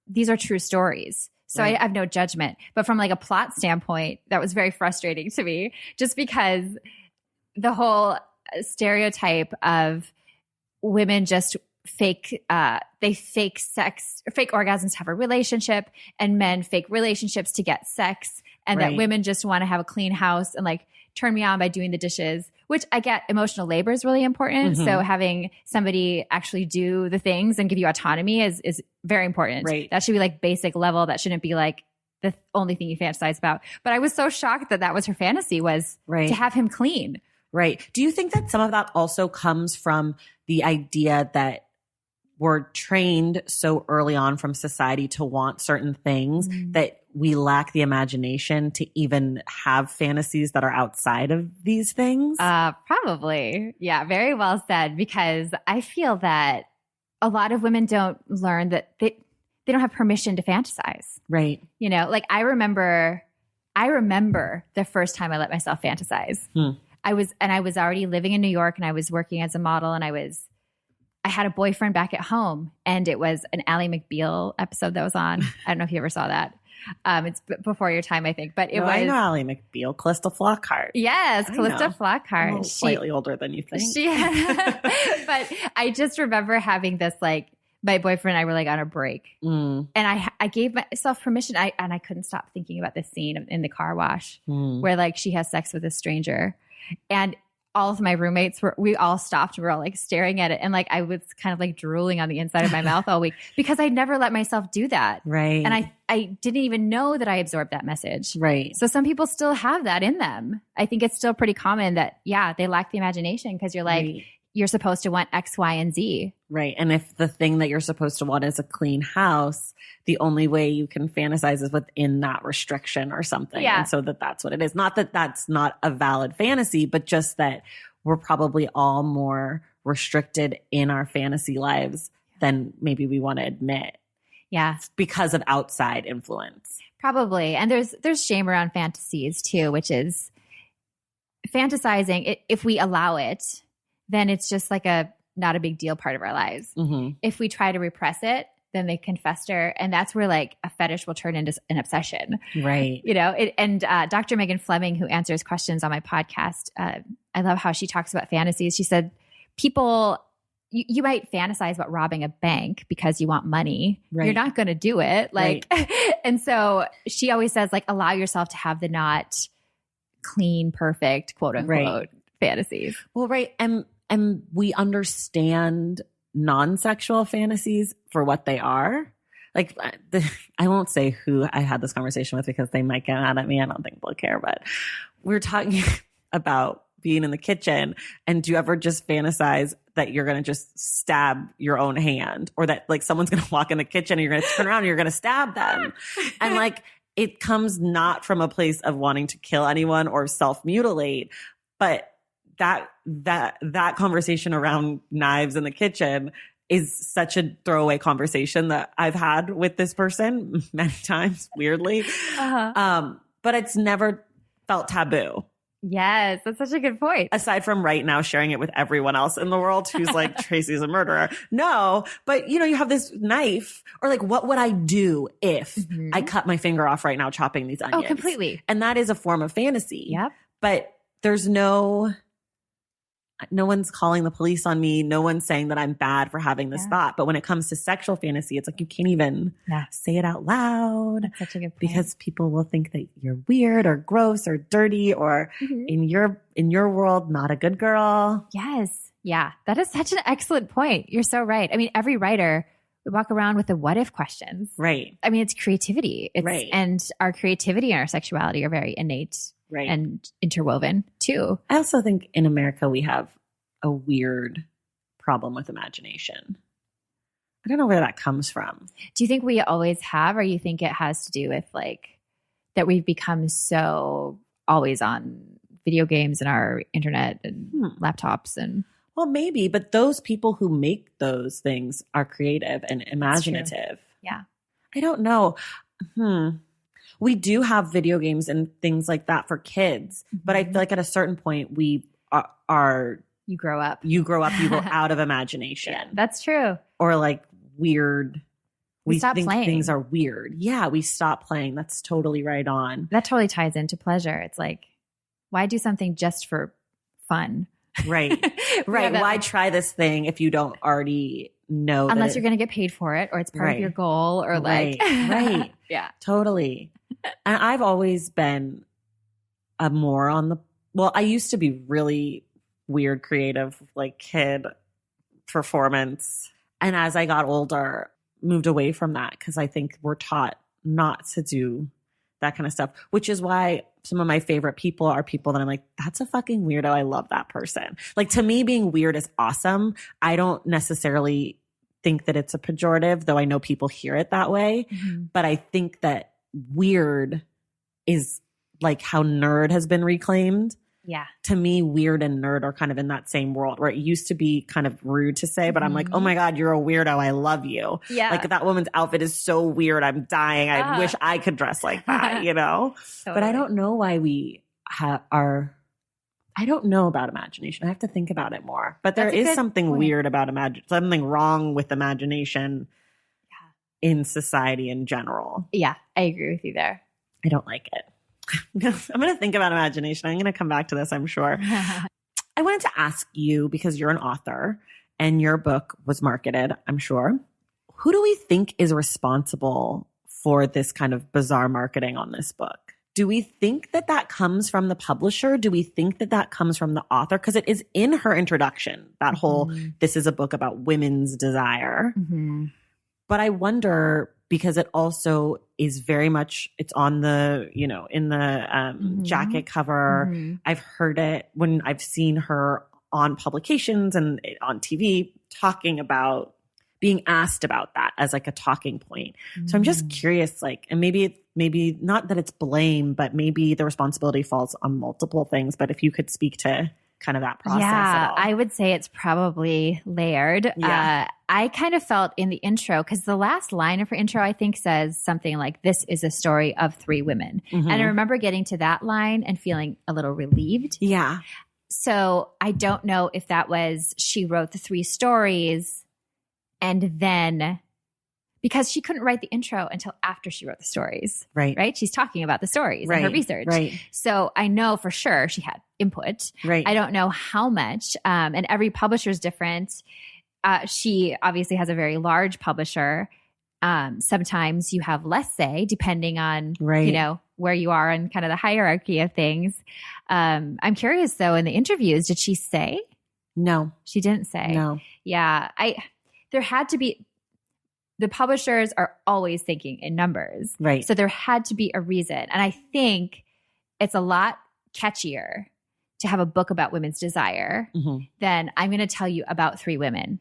these are true stories. So I have no judgment, but from like a plot standpoint, that was very frustrating to me, just because the whole stereotype of women just fake sex, fake orgasms to have a relationship, and men fake relationships to get sex, and that women just want to have a clean house and like turn me on by doing the dishes, which I get. Emotional labor is really important. So having somebody actually do the things and give you autonomy is very important. Right. That should be like basic level. That shouldn't be like the only thing you fantasize about. But I was so shocked that was her fantasy, was to have him clean. Right. Do you think that some of that also comes from the idea that we're trained so early on from society to want certain things that we lack the imagination to even have fantasies that are outside of these things? Probably. Yeah, very well said, because I feel that a lot of women don't learn that they don't have permission to fantasize. Right. You know, like I remember the first time I let myself fantasize. I was already living in New York, and I was working as a model, and I had a boyfriend back at home, and it was an Ally McBeal episode that was on. I don't know if you ever saw that. It's before your time, I think, but it was. I know Ally McBeal, Callista Flockhart. Yes, Callista Flockhart. I'm slightly older than you think. But I just remember having this, like, my boyfriend and I were like on a break, and I gave myself permission. I couldn't stop thinking about this scene in the car wash where like she has sex with a stranger, and all of my roommates we all stopped. We were all like staring at it. And like, I was kind of like drooling on the inside of my mouth all week, because I never let myself do that. Right. And I didn't even know that I absorbed that message. Right. So some people still have that in them. I think it's still pretty common that, they lack the imagination, because you're like, you're supposed to want X, Y, and Z. Right. And if the thing that you're supposed to want is a clean house, the only way you can fantasize is within that restriction or something. Yeah. And so that's what it is. Not that that's not a valid fantasy, but just that we're probably all more restricted in our fantasy lives than maybe we want to admit. Yeah. Because of outside influence. Probably. And there's shame around fantasies too, which is fantasizing. If we allow it, then it's just like not a big deal part of our lives. If we try to repress it, then they can fester. And that's where like a fetish will turn into an obsession. Right. You know, Dr. Megan Fleming, who answers questions on my podcast, I love how she talks about fantasies. She said, people, you might fantasize about robbing a bank because you want money. Right. You're not going to do it. Like, and so she always says, like, allow yourself to have the not clean, perfect, quote unquote, fantasies. Well, right. And we understand non-sexual fantasies for what they are. Like, I won't say who I had this conversation with, because they might get mad at me. I don't think they'll care, but we're talking about being in the kitchen. And do you ever just fantasize that you're going to just stab your own hand, or that like someone's going to walk in the kitchen and you're going to turn around and you're going to stab them? And like, it comes not from a place of wanting to kill anyone or self-mutilate, but that conversation around knives in the kitchen is such a throwaway conversation that I've had with this person many times, weirdly. But it's never felt taboo. Yes, that's such a good point. Aside from right now sharing it with everyone else in the world who's like, Tracy's a murderer. No, but you know, you have this knife, or like, what would I do if I cut my finger off right now chopping these onions? Oh, completely. And that is a form of fantasy. Yep. But there's no one's calling the police on me. No one's saying that I'm bad for having this thought. But when it comes to sexual fantasy, it's like you can't even say it out loud. That's such a good point. Because people will think that you're weird or gross or dirty, or in your world, not a good girl. Yes. Yeah. That is such an excellent point. You're so right. I mean, every writer, we walk around with the what if questions. Right. I mean, it's creativity. Right. And our creativity and our sexuality are very innate. and interwoven too. I also think in America we have a weird problem with imagination. I don't know where that comes from. Do you think we always have, or you think it has to do with like that we've become so always on video games and our internet and laptops and... Well, maybe, but those people who make those things are creative and imaginative. Yeah. I don't know. We do have video games and things like that for kids, but I feel like at a certain point we are you grow up, you go out of imagination. Yeah, that's true. Or like weird. We stop think playing. Things are weird. Yeah, we stop playing. That's totally right on. That totally ties into pleasure. It's like, why do something just for fun? Right. Right. Why try this thing if you don't already know? Unless you're going to get paid for it or it's part of your goal or like. Right. Yeah. Totally. And I've always been more on the, well, I used to be really weird, creative, like kid performance. And as I got older, moved away from that because I think we're taught not to do that kind of stuff, which is why some of my favorite people are people that I'm like, that's a fucking weirdo. I love that person. Like, to me, being weird is awesome. I don't necessarily think that it's a pejorative, though I know people hear it that way. But I think that weird is like how nerd has been reclaimed. Yeah. To me, weird and nerd are kind of in that same world where it used to be kind of rude to say, but I'm like, oh my God, you're a weirder. I love you. Yeah. Like, that woman's outfit is so weird. I'm dying. I wish I could dress like that, you know? Totally. But I don't know why we are, I don't know about imagination. I have to think about it more. But there is something weird about something wrong with imagination in society in general. Yeah, I agree with you there. I don't like it. I'm going to think about imagination. I'm going to come back to this, I'm sure. I wanted to ask you, because you're an author and your book was marketed, I'm sure. Who do we think is responsible for this kind of bizarre marketing on this book? Do we think that that comes from the publisher? Do we think that that comes from the author? Because it is in her introduction, that whole, this is a book about women's desire. But I wonder, because it also is very much, it's on the, you know, in the jacket cover. I've heard it when I've seen her on publications and on TV talking about being asked about that as like a talking point. So I'm just curious, like, and maybe not that it's blame, but maybe the responsibility falls on multiple things. But if you could speak to kind of that process at all. I would say it's probably layered. Yeah. I kind of felt in the intro, because the last line of her intro, I think, says something like, this is a story of 3 women. And I remember getting to that line and feeling a little relieved. Yeah. So I don't know if that was, she wrote the 3 stories and then, because she couldn't write the intro until after she wrote the stories. Right? She's talking about the stories and her research. So I know for sure she had input. I don't know how much. And every publisher is different. She obviously has a very large publisher. Sometimes you have less say depending on, you know, where you are and kind of the hierarchy of things. I'm curious though, in the interviews, did she say? No. She didn't say. No. Yeah. There had to be, the publishers are always thinking in numbers. So there had to be a reason. And I think it's a lot catchier to have a book about women's desire than I'm going to tell you about 3 women.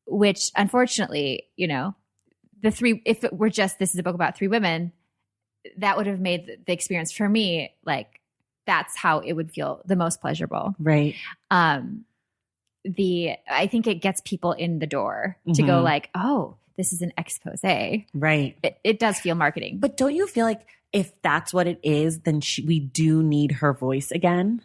Which unfortunately, you know, if it were just, this is a book about 3 women, that would have made the experience for me, like, that's how it would feel the most pleasurable. I think it gets people in the door to go like, oh, this is an expose. It does feel marketing. But don't you feel like if that's what it is, then we do need her voice again?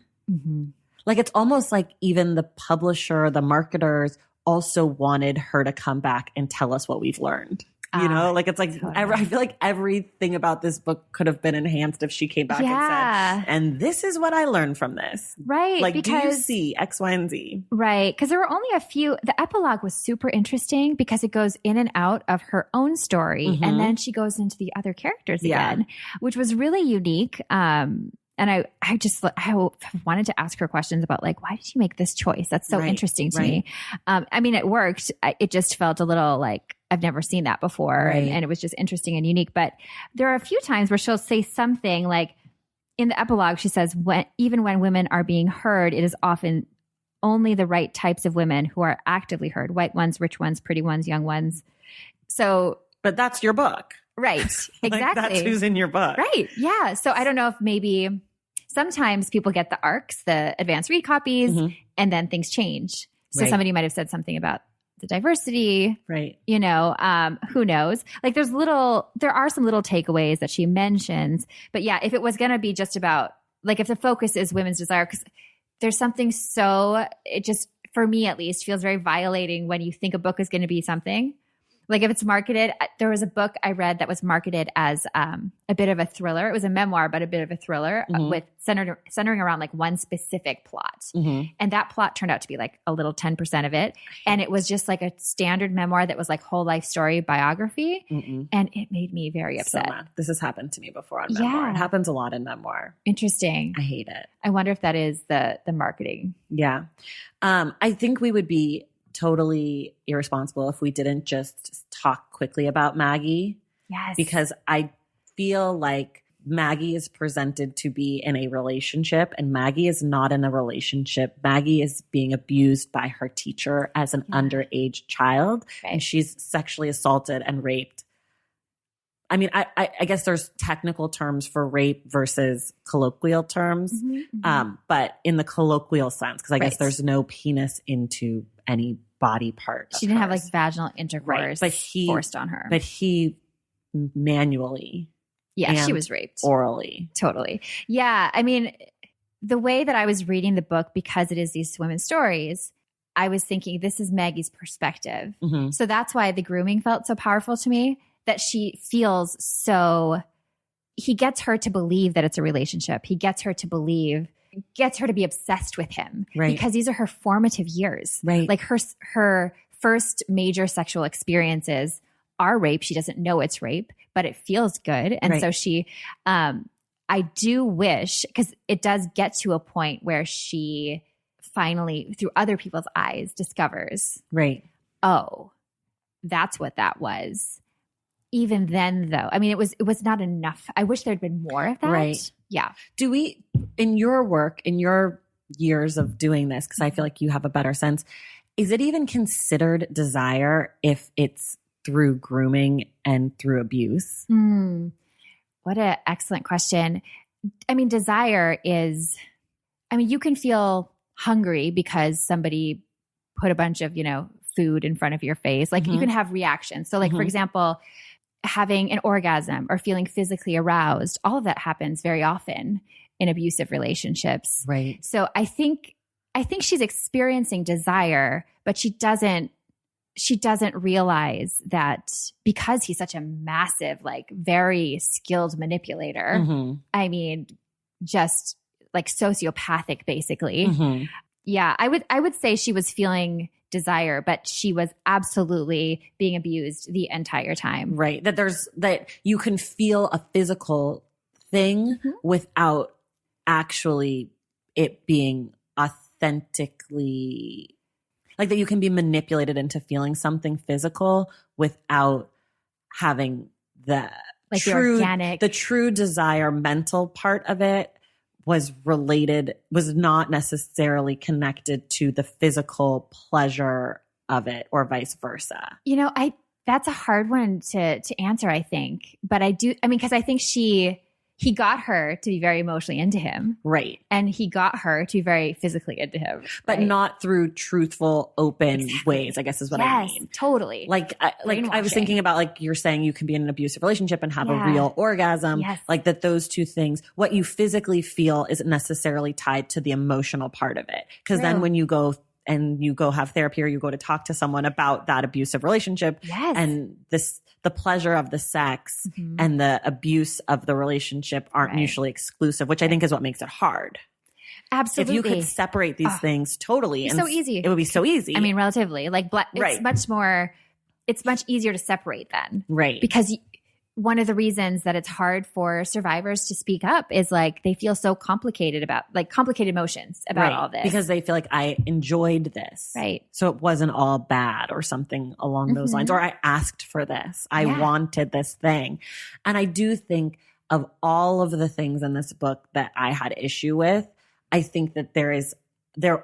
Like, it's almost like even the publisher, the marketers also wanted her to come back and tell us what we've learned. You know, like, it's like, I feel like everything about this book could have been enhanced if she came back and said, and this is what I learned from this. Like, because, do you see X, Y, and Z? Because there were only a few. The epilogue was super interesting because it goes in and out of her own story. And then she goes into the other characters again, which was really unique. And I wanted to ask her questions about, like, why did you make this choice? That's so interesting to me. I mean, it worked. It just felt a little like, I've never seen that before. And it was just interesting and unique. But there are a few times where she'll say something like, in the epilogue, she says, even when women are being heard, it is often only the right types of women who are actively heard. White ones, rich ones, pretty ones, young ones. So, but that's your book. Right. Exactly. Like, that's who's in your book. Right. Yeah. So I don't know if maybe sometimes people get the ARCs, the advanced read copies, and then things change. So somebody might have said something about the diversity, right? You know, who knows? Like there are some little takeaways that she mentions, but yeah, if it was going to be just about like, if the focus is women's desire, because there's something it just, for me at least, feels very violating when you think a book is going to be something. Like if it's marketed, there was a book I read that was marketed as a bit of a thriller. It was a memoir, but a bit of a thriller with centering around like one specific plot. And that plot turned out to be like a little 10% of it. And it was just like a standard memoir that was like whole life story biography. And it made me very upset. So this has happened to me before on memoir. It happens a lot in memoir. Interesting. I hate it. I wonder if that is the marketing. Yeah. I think we would be totally irresponsible if we didn't just talk quickly about Maggie. Yes. Because I feel like Maggie is presented to be in a relationship and Maggie is not in a relationship. Maggie is being abused by her teacher as an underage child. And she's sexually assaulted and raped. I mean, I guess there's technical terms for rape versus colloquial terms. But in the colloquial sense, because I guess there's no penis into any body part. She didn't have like vaginal intercourse forced on her. But he manually. Yeah, she was raped. Orally. Totally. Yeah. I mean, the way that I was reading the book, because it is these women's stories, I was thinking this is Maggie's perspective. So that's why the grooming felt so powerful to me, that she feels so, he gets her to believe that it's a relationship. He gets her to be obsessed with him because these are her formative years. Like her first major sexual experiences are rape. She doesn't know it's rape, but it feels good. And so she, I do wish, because it does get to a point where she finally, through other people's eyes, discovers, oh, that's what that was. Even then, though, I mean, it was not enough. I wish there'd been more of that. Yeah. Do we, in your work, in your years of doing this, because I feel like you have a better sense, is it even considered desire if it's through grooming and through abuse? What an excellent question. I mean, desire is, I mean, you can feel hungry because somebody put a bunch of, food in front of your face. Like you can have reactions. So like, for example, having an orgasm or feeling physically aroused, all of that happens very often in abusive relationships. So I think she's experiencing desire, but she doesn't realize that because he's such a massive, like very skilled manipulator. I mean, just like sociopathic, basically. Yeah. I would say she was feeling desire, but she was absolutely being abused the entire time. That you can feel a physical thing without actually it being authentically, like that you can be manipulated into feeling something physical without having the true desire mental part of it was not necessarily connected to the physical pleasure of it or vice versa. That's a hard one to answer, I think. But because I think he got her to be very emotionally into him. And he got her to be very physically into him. But not through truthful, open ways, I guess is what I mean. Totally. Like I was thinking about, like you're saying, you can be in an abusive relationship and have a real orgasm. Like that those two things, what you physically feel isn't necessarily tied to the emotional part of it. Because then when you go have therapy or you go to talk to someone about that abusive relationship and the pleasure of the sex and the abuse of the relationship aren't mutually exclusive, which I think is what makes it hard. Absolutely. If you could separate these things totally. It's so easy. It would be so easy. I mean, relatively. Like it's much easier to separate then. Because one of the reasons that it's hard for survivors to speak up is like they feel so complicated emotions about all this. Because they feel like I enjoyed this. So it wasn't all bad or something along those lines. Or I asked for this. I wanted this thing. And I do think of all of the things in this book that I had issue with, I think that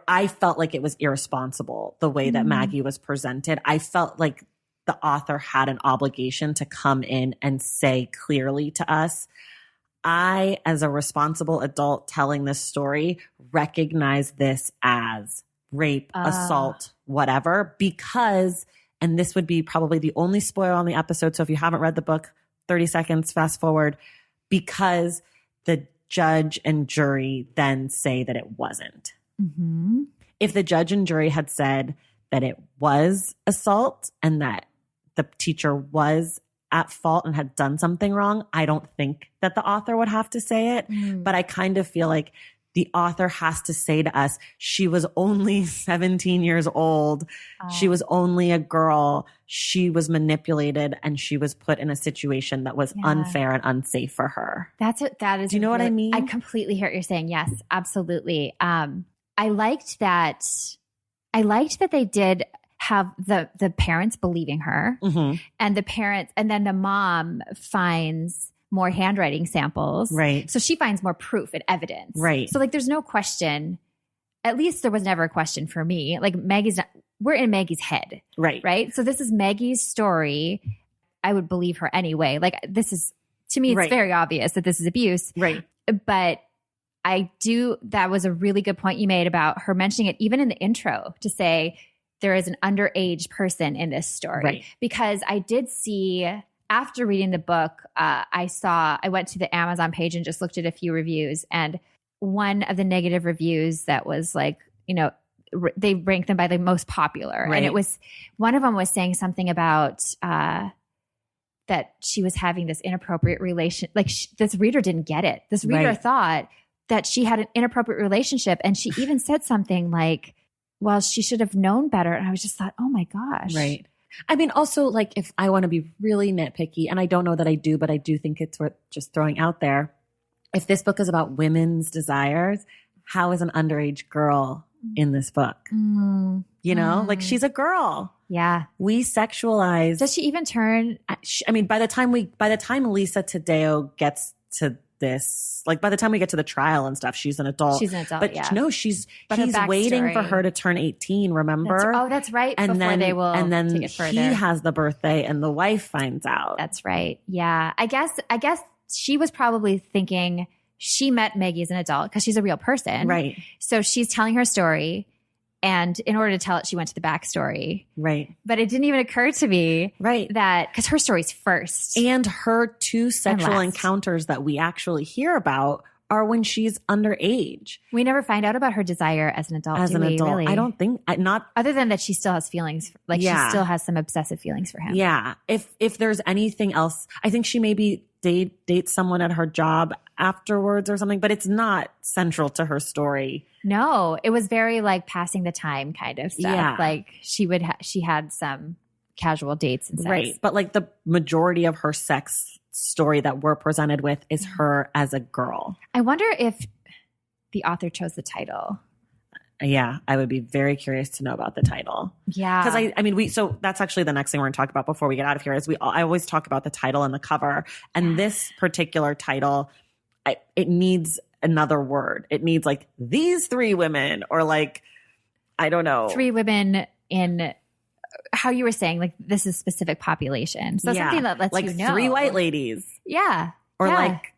I felt like it was irresponsible the way that Maggie was presented. I felt like the author had an obligation to come in and say clearly to us, I, as a responsible adult telling this story, recognize this as rape, assault, whatever, because, and this would be probably the only spoiler on the episode. So if you haven't read the book, 30 seconds, fast forward, because the judge and jury then say that it wasn't. Mm-hmm. If the judge and jury had said that it was assault and that the teacher was at fault and had done something wrong, I don't think that the author would have to say it. But I kind of feel like the author has to say to us, she was only 17 years old. She was only a girl. She was manipulated and she was put in a situation that was unfair and unsafe for her. That is. Do you know what I mean? I completely hear what you're saying. Yes, absolutely. I liked that they did have the parents believing her, and the parents, and then the mom finds more handwriting samples. Right. So she finds more proof and evidence. Right. So like, there's no question. At least there was never a question for me. Like we're in Maggie's head. Right. Right. So this is Maggie's story. I would believe her anyway. Like this is, to me, it's very obvious that this is abuse. Right. But that was a really good point you made about her mentioning it even in the intro to say there is an underage person in this story. Right. Because I did see, after reading the book, I went to the Amazon page and just looked at a few reviews, and one of the negative reviews that was like, they ranked them by the most popular. Right. And it was, one of them was saying something about, that she was having this inappropriate relation. Like this reader didn't get it. This reader thought that she had an inappropriate relationship. And she even said something like, well, she should have known better. And I was just thought, oh my gosh. Right. I mean, also, like, if I want to be really nitpicky, and I don't know that I do, but I do think it's worth just throwing out there. If this book is about women's desires, how is an underage girl in this book? Like, she's a girl. Yeah. We sexualize. Does she even turn? I mean, by the time Lisa Taddeo gets to this, like by the time we get to the trial and stuff, she's an adult. She's an adult, but no, he's waiting for her to turn 18. Remember? That's right. And before then they will and then take it further. He has the birthday, and the wife finds out. That's right. Yeah. I guess she was probably thinking she met Maggie as an adult because she's a real person, right? So she's telling her story. And in order to tell it, she went to the backstory. Right. But it didn't even occur to me that, because her story's first. And her two sexual encounters that we actually hear about are when she's underage. We never find out about her desire as an adult. Really? I don't think, not other than that she still has feelings. Like she still has some obsessive feelings for him. Yeah. If there's anything else, I think she maybe dates someone at her job afterwards or something, but it's not central to her story. No, it was very like passing the time kind of stuff. Yeah. Like she had some casual dates and sex. Right. But like the majority of her sex story that we're presented with is her as a girl. I wonder if the author chose the title. Yeah, I would be very curious to know about the title. Yeah. Because I mean, so that's actually the next thing we're going to talk about before we get out of here is I always talk about the title and the cover. And this particular title, it needs another word. It needs like these three women, or like, I don't know. Three women in how you were saying, like this is specific population. So something that lets like you know. Three white ladies. Yeah. Or like,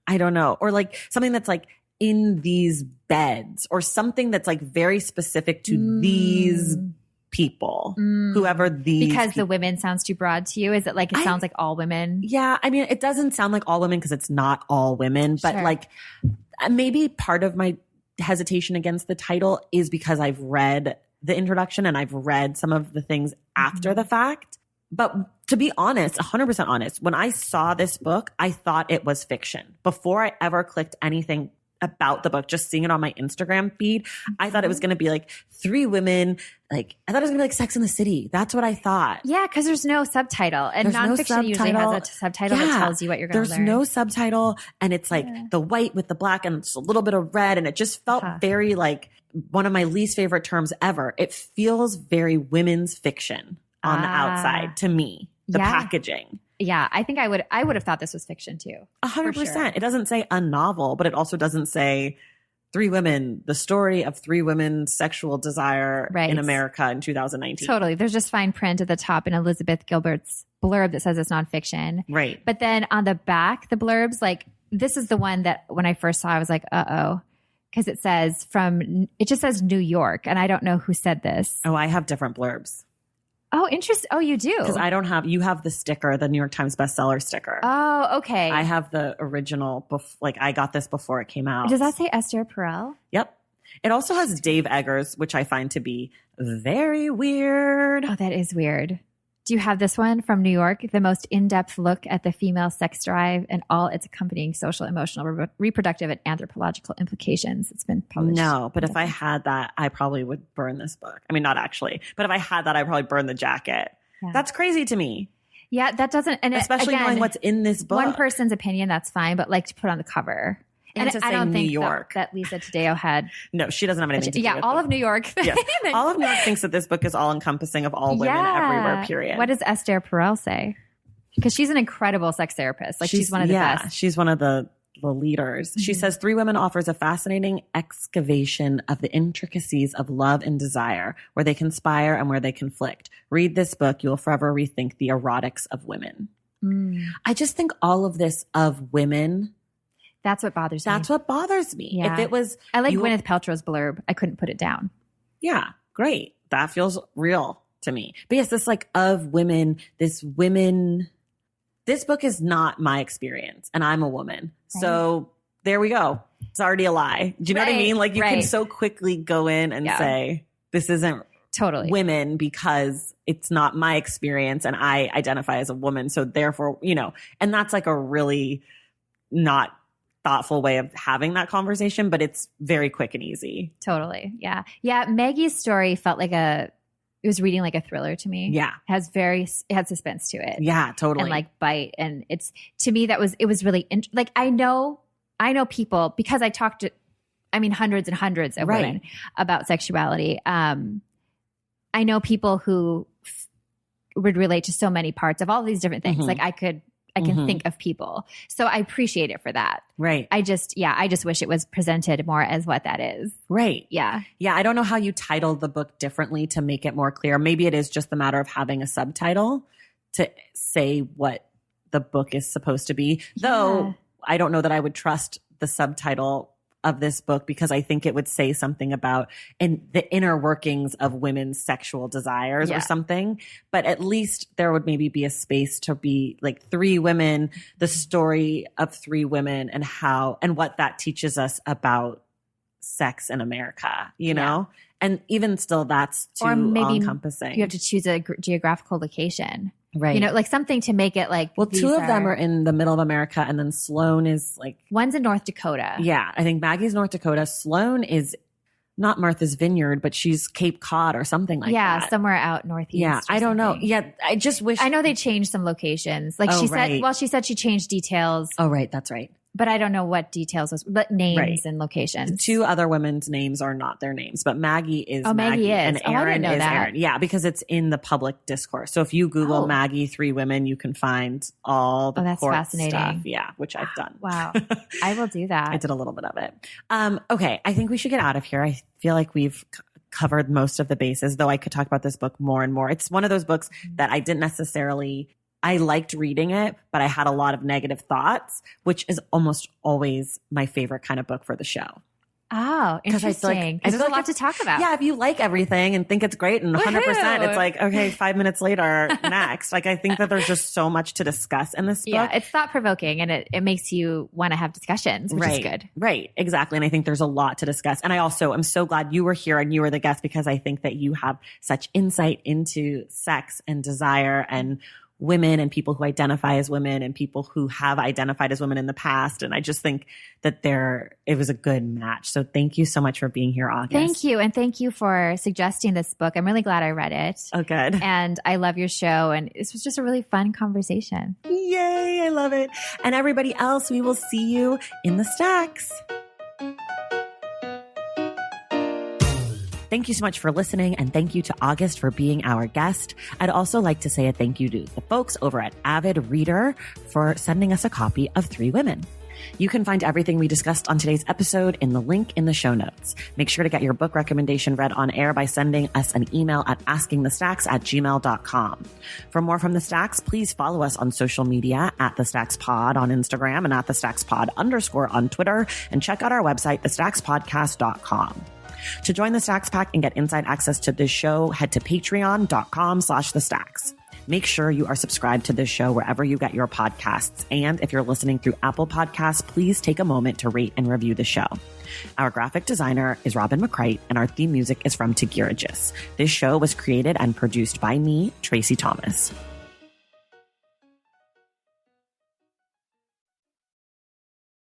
I don't know. Or like something that's like in these beds, or something that's like very specific to these people, whoever these because people. The women sounds too broad to you. Is it like, it sounds like all women? Yeah. I mean, it doesn't sound like all women because it's not all women, but like maybe part of my hesitation against the title is because I've read the introduction and I've read some of the things after the fact. But to be honest, 100% honest, when I saw this book, I thought it was fiction. Before I ever clicked anything about the book, just seeing it on my Instagram feed, I thought it was going to be like three women. Like I thought it was going to be like Sex in the City. That's what I thought. Yeah, because there's no subtitle, and nonfiction usually has a subtitle that tells you what you're going to learn. There's no subtitle, and it's like the white with the black and it's a little bit of red, and it just felt very like one of my least favorite terms ever. It feels very women's fiction on the outside to me. The packaging. Yeah, I think I would have thought this was fiction too. 100%. Sure. It doesn't say a novel, but it also doesn't say three women, the story of three women's sexual desire in America in 2019. Totally. There's just fine print at the top in Elizabeth Gilbert's blurb that says it's nonfiction. Right. But then on the back, the blurbs, like this is the one that when I first saw, I was like, uh-oh. Because it just says New York. And I don't know who said this. Oh, I have different blurbs. Oh, interesting. Oh, you do? Because you have the sticker, the New York Times bestseller sticker. Oh, okay. I have the original, I got this before it came out. Does that say Esther Perel? Yep. It also has Dave Eggers, which I find to be very weird. Oh, that is weird. Do you have this one from New York? The most in-depth look at the female sex drive and all its accompanying social, emotional, reproductive, and anthropological implications. It's been published. No, but if I had that, I probably would burn this book. I mean, not actually, but if I had that, I'd probably burn the jacket. Yeah. That's crazy to me. Yeah, that doesn't, and especially knowing what's in this book. One person's opinion, that's fine, but like to put on the cover. And I don't think New York. That Lisa Taddeo had. No, she doesn't have anything to do with it. All of New York. Yes. All of New York thinks that this book is all encompassing of all women everywhere, period. What does Esther Perel say? Because she's an incredible sex therapist. Like she's one of the best. She's one of the leaders. Mm-hmm. She says Three Women offers a fascinating excavation of the intricacies of love and desire, where they conspire and where they conflict. Read this book. You'll forever rethink the erotics of women. I just think all of this of women. That's what bothers me. That's what bothers me. Yeah. If it was, I like Gwyneth Paltrow's blurb. I couldn't put it down. Yeah, great. That feels real to me. But yes, this like of women, this book is not my experience, and I'm a woman. Right. So there we go. It's already a lie. Do you know what I mean? Like you can so quickly go in and say, this isn't totally women because it's not my experience and I identify as a woman. So therefore, and that's like a really not thoughtful way of having that conversation, but it's very quick and easy. Totally. Yeah. Yeah. Maggie's story felt like it was reading like a thriller to me. Yeah. It had suspense to it. Yeah, totally. And like bite. And it's, to me, it was really, like, I know people because I talked to, hundreds and hundreds of women about sexuality. I know people who would relate to so many parts of all these different things. Mm-hmm. Like I can think of people. So I appreciate it for that. Right. I just wish it was presented more as what that is. Right. Yeah. Yeah. I don't know how you title the book differently to make it more clear. Maybe it is just the matter of having a subtitle to say what the book is supposed to be. Yeah. Though I don't know that I would trust the subtitle of this book because I think it would say something about the inner workings of women's sexual desires or something. But at least there would maybe be a space to be like three women, the story of three women and what that teaches us about sex in America, you know? And even still that's too all-encompassing. You have to choose a geographical location. Right. Like something to make it like. Well, two of them are in the middle of America and then Sloane is like. One's in North Dakota. Yeah. I think Maggie's North Dakota. Sloane is not Martha's Vineyard, but she's Cape Cod or something like that. Yeah. Somewhere out northeast. Yeah. I don't know. Yeah. I just wish. I know they changed some locations. Like she said she changed details. Oh, right. That's right. But I don't know what details, but names and locations. The two other women's names are not their names, but Maggie is Maggie and Aaron is that. Aaron. Yeah, because it's in the public discourse. So if you Google Maggie, three women, you can find all the court stuff. Yeah, which I've done. Wow. I will do that. I did a little bit of it. Okay, I think we should get out of here. I feel like we've covered most of the bases, though I could talk about this book more and more. It's one of those books that I didn't necessarily... I liked reading it, but I had a lot of negative thoughts, which is almost always my favorite kind of book for the show. Oh, interesting. There's a lot to talk about. Yeah, if you like everything and think it's great and 100%, it's like, okay, 5 minutes later, next. Like, I think that there's just so much to discuss in this book. Yeah, it's thought-provoking and it makes you want to have discussions, which is good. Right, exactly. And I think there's a lot to discuss. And I also am so glad you were here and you were the guest because I think that you have such insight into sex and desire and women and people who identify as women and people who have identified as women in the past. And I just think that it was a good match. So thank you so much for being here, August. Thank you. And thank you for suggesting this book. I'm really glad I read it. Oh, good. And I love your show. And this was just a really fun conversation. Yay. I love it. And everybody else, we will see you in the stacks. Thank you so much for listening, and thank you to August for being our guest. I'd also like to say a thank you to the folks over at Avid Reader for sending us a copy of 3 Women. You can find everything we discussed on today's episode in the link in the show notes. Make sure to get your book recommendation read on air by sending us an email at askingthestacks@gmail.com. For more from The Stacks, please follow us on social media at The Stacks Pod on Instagram and at The Stacks Pod _ on Twitter, and check out our website, thestackspodcast.com. To join the Stacks Pack and get inside access to this show, head to patreon.com/thestacks. Make sure you are subscribed to this show wherever you get your podcasts. And if you're listening through Apple Podcasts, please take a moment to rate and review the show. Our graphic designer is Robin McCrite, and our theme music is from Tagirigis. This show was created and produced by me, Tracy Thomas.